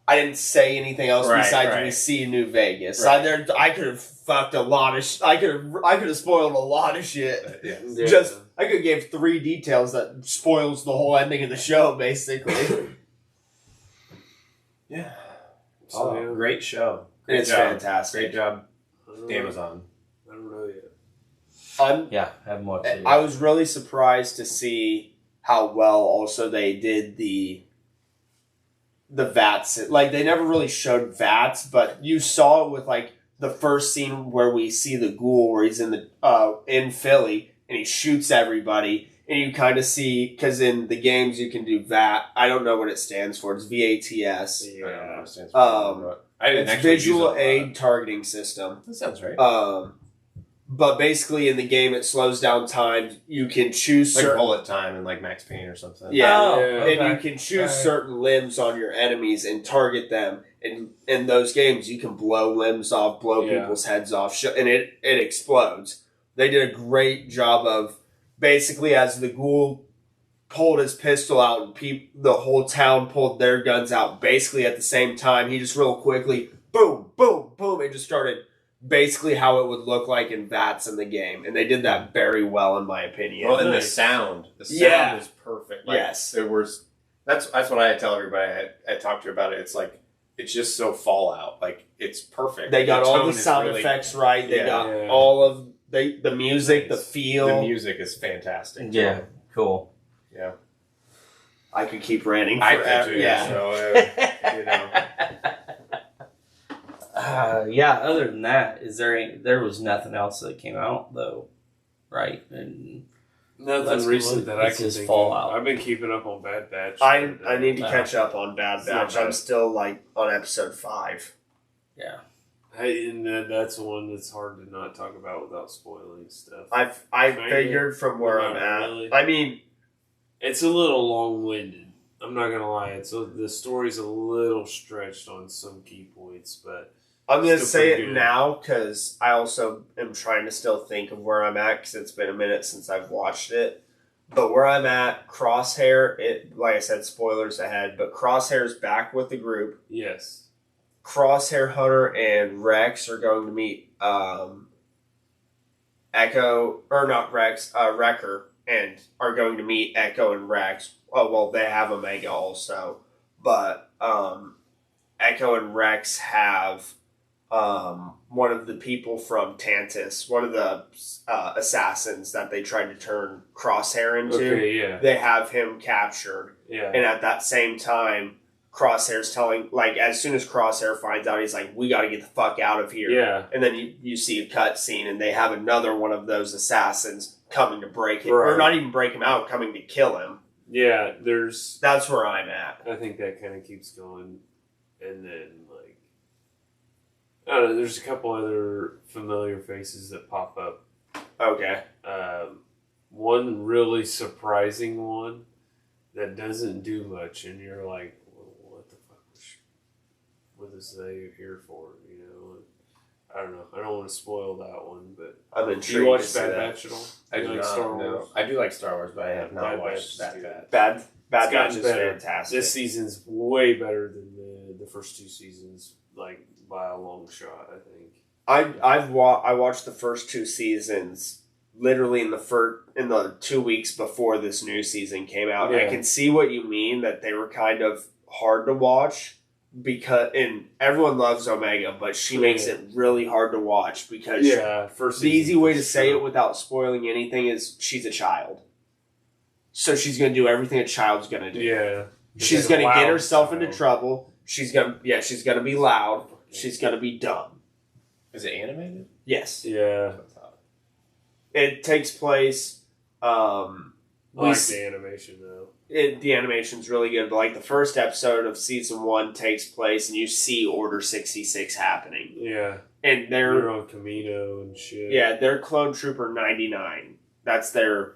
I didn't say anything else besides we see New Vegas. Right. I could have fucked a lot of I could have spoiled a lot of shit. Yeah. I could have gave 3 details that spoils the whole ending of the show, basically. Yeah. So, yeah. Great show. It's fantastic. Great job, I don't know. Amazon. I don't know yet. yeah, have more. I was really surprised to see how well also they did the VATS. They never really showed VATS, but you saw it with the first scene where we see the ghoul where he's in Philly and he shoots everybody, and you kind of see, because in the games you can do VAT. I don't know what it stands for. It's VATS. I don't know what it stands Um, for, but I didn't It's actually use Visual it a lot. Aid Targeting System. That sounds right. But basically in the game it slows down time. You can choose Like certain... bullet time and like Max Payne or something. Yeah, Oh, and okay. you can choose Alright. certain limbs on your enemies and target them. And in those games, you can blow limbs off, blow people's heads off, and it explodes. They did a great job of basically as the ghoul pulled his pistol out, and the whole town pulled their guns out basically at the same time. He just real quickly, boom, boom, boom, and just started basically how it would look like in VATS in the game. And they did that very well, in my opinion. Well, and the sound Yeah. is perfect. Yes. It was. That's what I tell everybody I talk to about it. It's like, it's just so Fallout. Like, it's perfect. They got all tone the is sound really- effects right. They got Yeah. all of the music, the feel. The music is fantastic. Yeah, cool. Yeah. I could keep ranting I forever. could too. Yeah. So, Yeah. Other than that, there was nothing else that came out though, right? And Nothing That's recent good. that I It's can just think Fallout. of. I've been keeping up on Bad Batch. I need to No. catch up on Bad It's not Batch. I'm bad. still like on episode 5. yeah, And that's one that's hard to not talk about without spoiling stuff. I Kinda. figured from where Not I'm at. really. I mean, It's a little long-winded. I'm not gonna lie. The story's a little stretched on some key points, but I'm going to Still say pretty it good. now because I also am trying to still think of where I'm at because it's been a minute since I've watched it. But where I'm at, Crosshair, like I said, spoilers ahead, but Crosshair's back with the group. yes, Crosshair, Hunter, and Rex are going to meet Echo, or not Rex, Wrecker, and are going to meet Echo and Rex. Oh, well, they have Omega also. But Echo and Rex have one of the people from Tantus, one of the assassins that they tried to turn Crosshair into. okay, yeah, They have him captured. yeah, And at that same time, Crosshair's telling, like, as soon as Crosshair finds out, he's like, we got to get the fuck out of here. yeah. And then you see a cut scene, and they have another one of those assassins coming to break him. Right. Or not even break him out, coming to kill him. Yeah, there's. That's where I'm at. I think that kind of keeps going, and then like, I don't know. There's a couple other familiar faces that pop up. Okay. One really surprising one that doesn't do much, and you're like, well, what the fuck? What is they here for? You know. And I don't know. I don't want to spoil that one, but I'm do intrigued. you to watch see Bad that. Batch at all? I You do like not Star know. Wars? I do like Star Wars, but I have not Bad watched Batch that is bad. Bad It's Batch gotten is better. fantastic. This season's way better than the first two seasons, like by a long shot. I think. I watched the first 2 seasons literally in the 2 weeks before this new season came out. Yeah. I can see what you mean, that they were kind of hard to watch and everyone loves Omega, but she makes it really hard to watch because Yeah, first. the easy season way for to say sure. it without spoiling anything is she's a child. So she's going to do everything a child's going to do. Yeah. She's It's going to like a get loud herself child. into trouble. She's going to be loud. She's going to be dumb. Is it animated? Yes. Yeah. It takes place. I We like s- the animation though. the animation's really good, but like the first episode of season 1 takes place, and you see Order 66 happening, Yeah. and They're they're on Camino and shit. they're Clone Trooper 99. That's their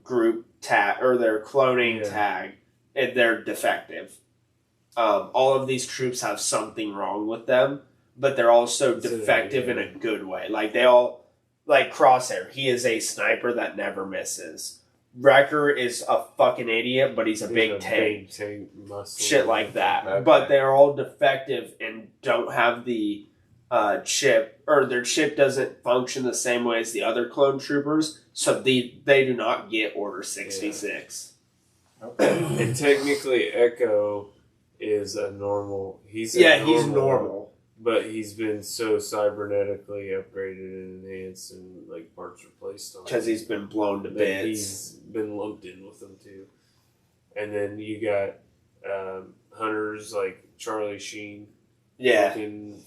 group tag or their cloning Yeah. tag, and they're defective. All of these troops have something wrong with them, but they're also So, defective yeah. in a good way. Like they all, like Crosshair, he is a sniper that never misses. Wrecker is a fucking idiot, but he's a big tank. Big tank muscle. Shit like that. Okay. But they're all defective and don't have the chip, or their chip doesn't function the same way as the other clone troopers, so they do not get Order 66. And technically, Echo is a normal. He's normal. But he's been so cybernetically upgraded and enhanced and like parts replaced on him. Because he's been blown to that bits. he's been lumped in with them too. And then you got hunters like Charlie Sheen, Yeah, fucking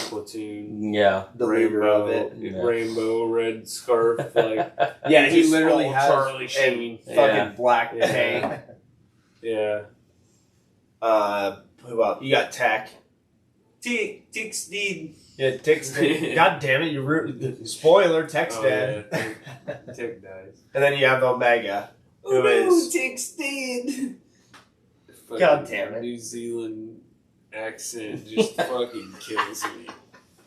platoon, yeah. the leader of it. Yeah. rainbow red scarf, like Yeah, he just literally all has Charlie Sheen. fucking Yeah. black Yeah. tank. Yeah, Who else? You got Tech. Tick Steed. Yeah, Tech's dead. God damn it! Spoiler, Tech's dead. Yeah, Tick dies. And then you have Omega, who is Tick Steed. God damn it. New Zealand accent just fucking kills me.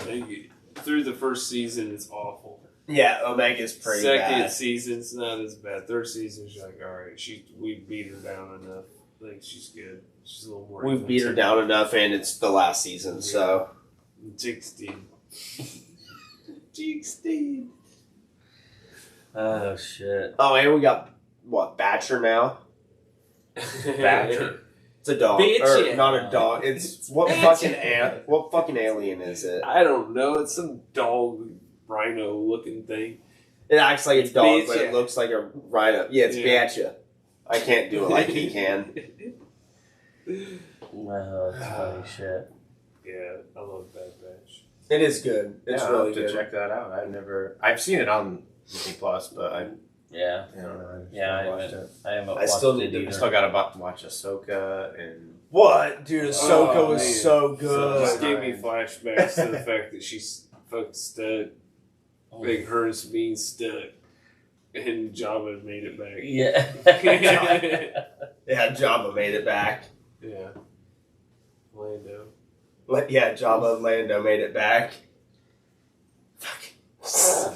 Like, through the first season, it's awful. Yeah, Omega's pretty Second bad. season's not as bad. Third season, she's like, all right, we beat her down enough. I think she's good. She's a little more. We've beat her down enough, and it's the last season, so. 16. 16. Oh shit. Oh, and we got what? Batcher now. Badger. It's a dog, Bitch, or yeah. not a dog. It's what fucking alien is it? I don't know. It's some dog rhino looking thing. It acts like a dog, but Bitch, it looks like a rhino. Yeah, it's Batcha. I can't do it like he can. Wow, that's funny shit. Yeah, I love Bad Batch. It is good. It's I'll really have to good. check that out. I've seen it on Disney Plus, but I Yeah. don't know. Yeah, watched it. I haven't I watched still it need to- I either. still got to watch Ahsoka and What, dude? Ahsoka Oh, was man. so Just good. gave me flashbacks to the fact that she's fucking stuck. Like hers being stuck. And Jabba made it back. Yeah. Yeah, Jabba made it back. Yeah. Lando. Yeah, Jabba and Lando made it back. Fuck.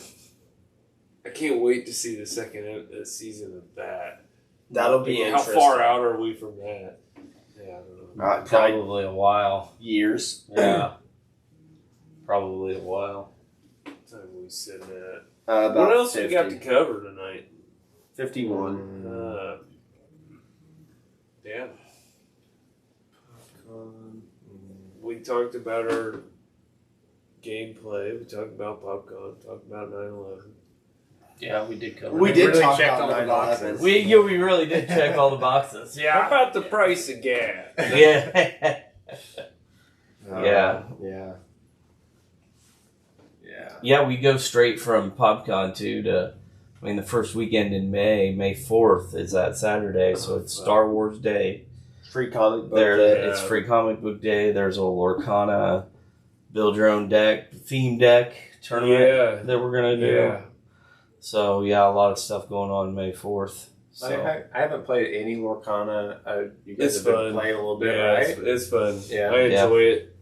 I can't wait to see the second season of that. That'll be How interesting. far out are we from that? Yeah, I don't know. Probably Probably a while. years. Yeah. Probably a while. What time we said that? About What else 50. we got to cover tonight? 51. Yeah. We talked about our gameplay. We talked about Popcon. Talked about 9/11. Yeah, we did cover We it. did really talk checked about all the 9/11. boxes. We really did check all the boxes. How Yeah. about the price of gas? Yeah. Yeah. Yeah. Yeah, we go straight from PopCon to, the first weekend in May 4th is that Saturday, so it's Star Wars Day. Free comic book There, day. it's free comic book day. There's a Lorcana build your own deck, theme deck tournament Yeah. that we're gonna do. Yeah. So yeah, a lot of stuff going on May 4th. So I haven't played any Lorcana. You guys It's have been fun. playing a little bit, Yeah, right? it's fun. Yeah. I enjoy it.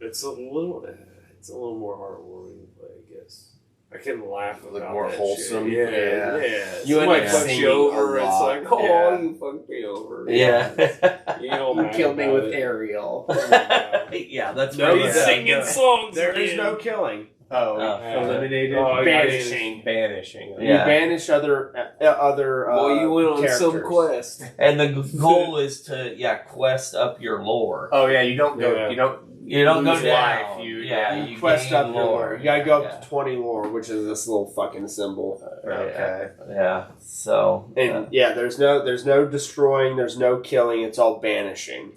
It's a little more heartwarming to play, I guess. I can laugh Like about more that wholesome. shit. Yeah. Yeah. You end Somebody up fucks singing you over, a it's lot. like, oh, Yeah. you fucked me over. yeah. You know, mad about it. Ariel. Oh my God. Yeah, that's No, pretty he's good. singing songs. There is again. no killing. Oh, eliminated? Banishing. Banishing. Yeah. You banish other Well, you went on some characters. quest. And the goal is to quest up your lore. Oh yeah, you don't go. Yeah. You don't. You don't go lose down. life, you- you Quest gain up your lore. You gotta go up to 20 lore, which is this little fucking symbol. Okay. Yeah. So And there's no destroying, there's no killing, it's all banishing.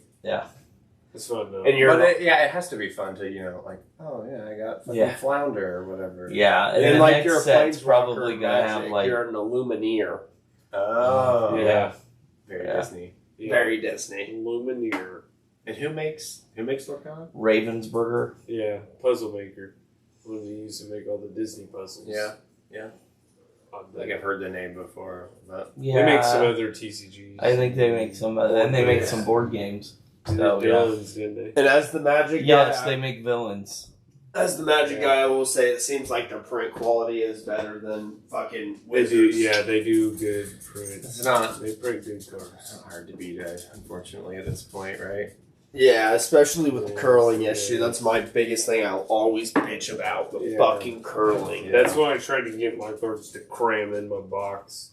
It's fun though. And you're But it has to be fun to like, oh yeah, I got fucking flounder or whatever. yeah, and and the like next you're a set's planeswalker probably in gonna Magic, have like you're an Illumineer. Oh Yeah. Very Yeah. Disney. Yeah. Very Disney. Lumineer. And who makes Lorcana? Ravensburger. Yeah, puzzle maker. When they used to make all the Disney puzzles. Yeah. On Like I've heard the name before, but Yeah, They make some other TCGs. I think they make some, and they make some board games. They So, did villains, didn't they? And as the Magic Yes, guy, they make villains. as the Magic Yeah. guy, I will say it seems like their print quality is better than fucking They do, Wizards. yeah, they do good print. it's not. They print good It's cards. not hard to beat, unfortunately, at this point, right? Yeah, especially with the Yeah. curling Yeah. issue. That's my biggest thing I'll always bitch about. The Yeah. fucking curling. Yeah. That's why I tried to get my cards to cram in my box.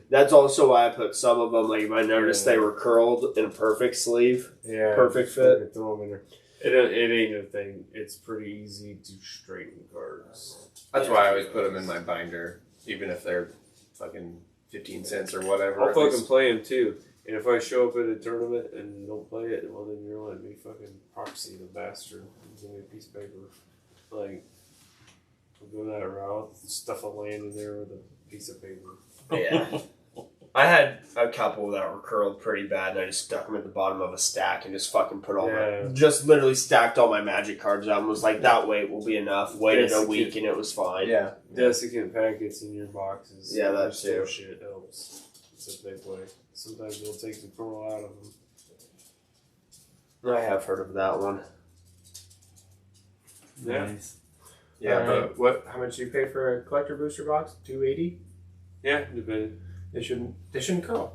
That's also why I put some of them, like if I noticed Yeah. they were curled in a perfect sleeve. Yeah, Perfect fit. fucking throw 'em in there. It ain't a thing. It's pretty easy to straighten cards. That's why I always put them in my binder, even if they're fucking 15 cents or whatever. I'll at fucking least. play them too. And if I show up at a tournament and don't play it, well then you're letting me fucking proxy the bastard. Give me a piece of paper. Like, I'll go that route, stuff a land in there with a piece of paper. Yeah. I had a couple that were curled pretty bad, and I just stuck them at the bottom of a stack and just fucking put all Yeah. my, just literally stacked all my Magic cards out and was like, that weight will be enough. Waited a week and it was fine. Yeah. Desiccant packets in your boxes. Yeah, that Still too. shit helps. It's a big way. Sometimes it'll take the curl out of them. I have heard of that one. Yeah. Nice. Yeah, Alright. but how much do you pay for a collector booster box? $280. Yeah, depending. They shouldn't curl.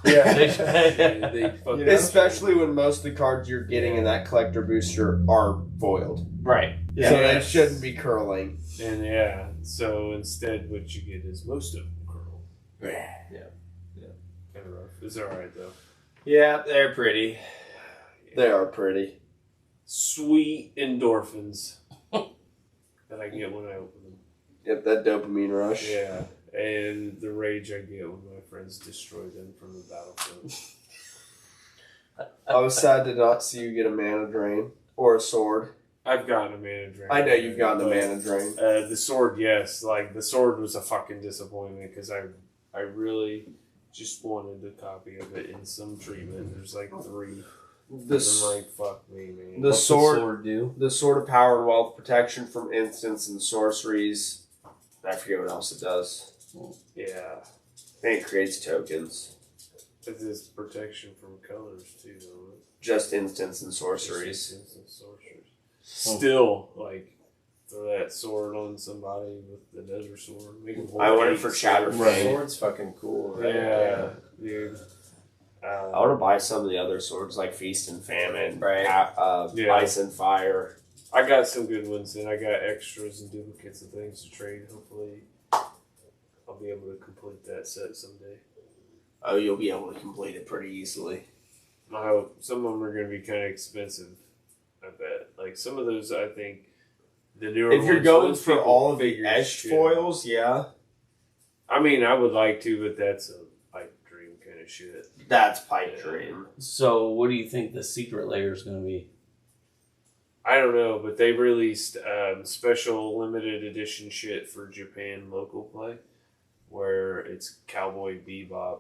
Yeah. They fucking You know? Especially when most of the cards you're getting in that collector booster are foiled. Right. So they shouldn't be curling. And yeah, so instead, what you get is most of them curl. Yeah. Kind of rough. It's alright though. Yeah, they're pretty. They are pretty. Sweet endorphins that I get when I open them. Yep, that dopamine rush. Yeah, and the rage I get when my friends destroy them from the battlefield. I was sad to not see you get a mana drain or a sword. I've gotten a mana drain. I know you've gotten a but, mana drain. The sword, yes. Like, the sword was a fucking disappointment because I really just wanted a copy of it in some treatment. There's like 3. This I'm like, fuck me, man. the What's sword, do? the sword of power and wealth, protection from instants and sorceries. I forget what else it does. Yeah. I think it creates tokens. It is protection from colors, too, though. Just instants and sorceries. And sorceries. Still, like, throw that sword on somebody with the desert sword. Make them I went for sword. Shatterfang. Right. Sword's fucking cool. Right? Yeah, dude. I want to buy some of the other swords like Feast and Famine, Right. Yeah. Ice and Fire. I got some good ones, and I got extras and duplicates and things to trade. Hopefully, I'll be able to complete that set someday. Oh, you'll be able to complete it pretty easily. I hope. Some of them are going to be kind of expensive, I bet. Like, some of those, I think, the newer If you're ones, going once for people all of the figure etched shit foils, yeah, I mean, I would like to, but that's a pipe dream kind of shit. that's pipe dream. So, what do you think the secret layer is going to be? I don't know, but they released special limited edition shit for Japan local play, where it's Cowboy Bebop,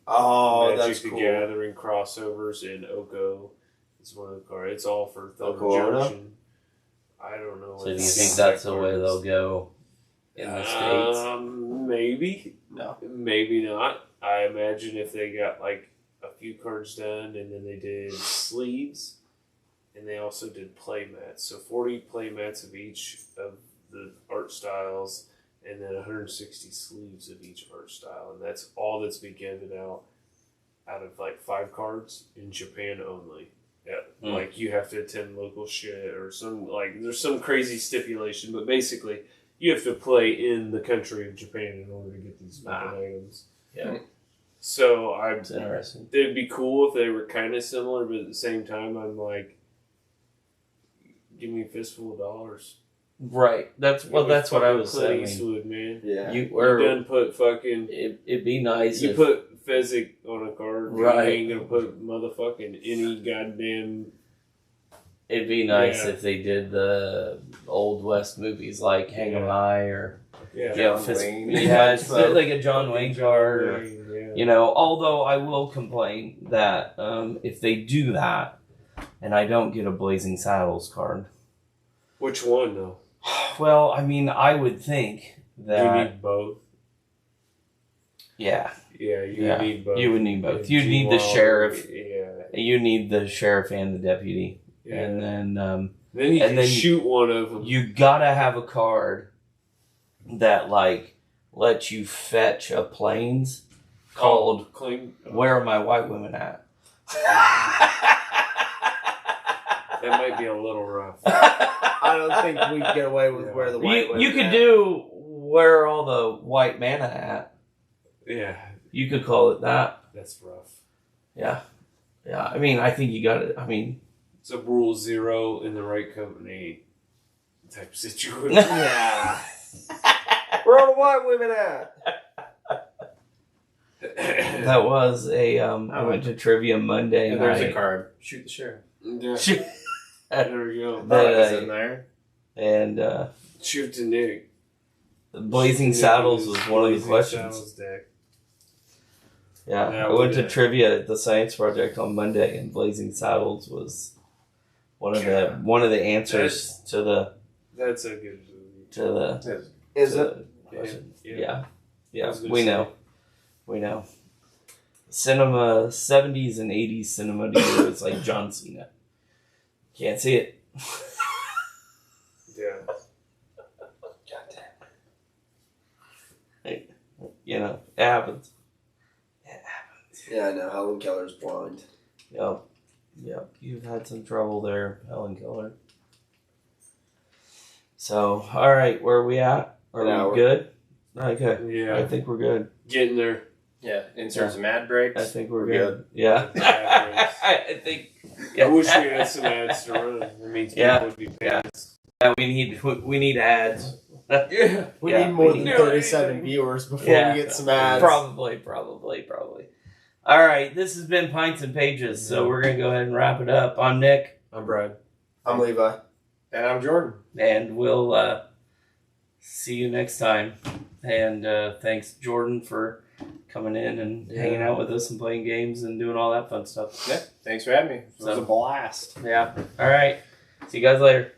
Oh, Magic that's the cool. Gathering crossovers, and Oko. It's one of the cards. It's all for Thunder Oklahoma? Junction. I don't know. So, do you what think the that's the card way is. they'll go in the States? Maybe. No. Maybe not. I imagine if they got like a few cards done, and then they did sleeves. And they also did play mats. So 40 play mats of each of the art styles, and then 160 sleeves of each art style. And that's all that's been given out of like 5 cards in Japan only. Yeah. Like you have to attend local shit or some, like, there's some crazy stipulation, but basically you have to play in the country of Japan in order to get these fucking items. Yeah. So It's interesting. it'd be cool if they were kind of similar, but at the same time, I'm like, give me a fistful of dollars. Right. That's what I was Clint saying. Eastwood, man. Yeah. You You or done put fucking. it'd be nice You if put Fezzik on a card. Right. You ain't gonna put motherfucking any goddamn. it'd be nice Yeah. if they did the old West movies like Hang 'em High or Yeah. yeah, Wayne. yeah, it's like a John Wayne card or Yeah. you know. Although I will complain that if they do that and I don't get a Blazing Saddles card, Which one though? well, I mean, I would think You that need both. yeah, Yeah, you Yeah, need both. you would need both. And You'd need the G-Wall, sheriff. Yeah. you need the sheriff and the deputy, Yeah. and then Then he and can then shoot one of them. you gotta have a card that like lets you fetch a planes called Clean. "Where Are My White Women At?" That might be a little rough. I don't think we can get away with Yeah. where the white you could do "Where Are All the White Mana At?" Yeah, You could call it that. that's rough. Yeah. I mean, I think you got it. I mean, It's a rule 0 in the right company type situation. Yeah. Where are the white women at? that was a. I went to Trivia Monday And there's a night, card. Shoot the sheriff. Yeah, Shoot- there we go. That, It was in there. and Shoot to Nick. Blazing Nick Saddles is was one of the Blazing questions. Saddles deck. Yeah, Yeah, I went to yeah. trivia at the Science Project on Monday, and Blazing Saddles was one of the answers to the That's a good movie. to the Is to it? the question. Yeah. Yeah, I was gonna we say. know, we know. Cinema, 70s and 80s cinema to you is like John Cena. Can't see it. Yeah. you know, it happens. Yeah, I know. Helen Keller's blind. Yep. You've had some trouble there, Helen Keller. So, all right, where are we at? Are we good? Okay. Yeah. I think we're good. Getting there. Yeah, insert some ad breaks. I think we're good. Yeah. I think. I wish we had some ads to run. It means people would be paying us. Yeah, we need ads. Yeah. We Yeah, need more we than need- 37 viewers before we get some ads. Probably. All right, this has been Pints and Pages, so we're going to go ahead and wrap it up. I'm Nick. I'm Brad. I'm Levi. And I'm Jordan. And we'll see you next time. And thanks, Jordan, for coming in and hanging out with us and playing games and doing all that fun stuff. Yeah, thanks for having me. It was a blast. Yeah. All right. See you guys later.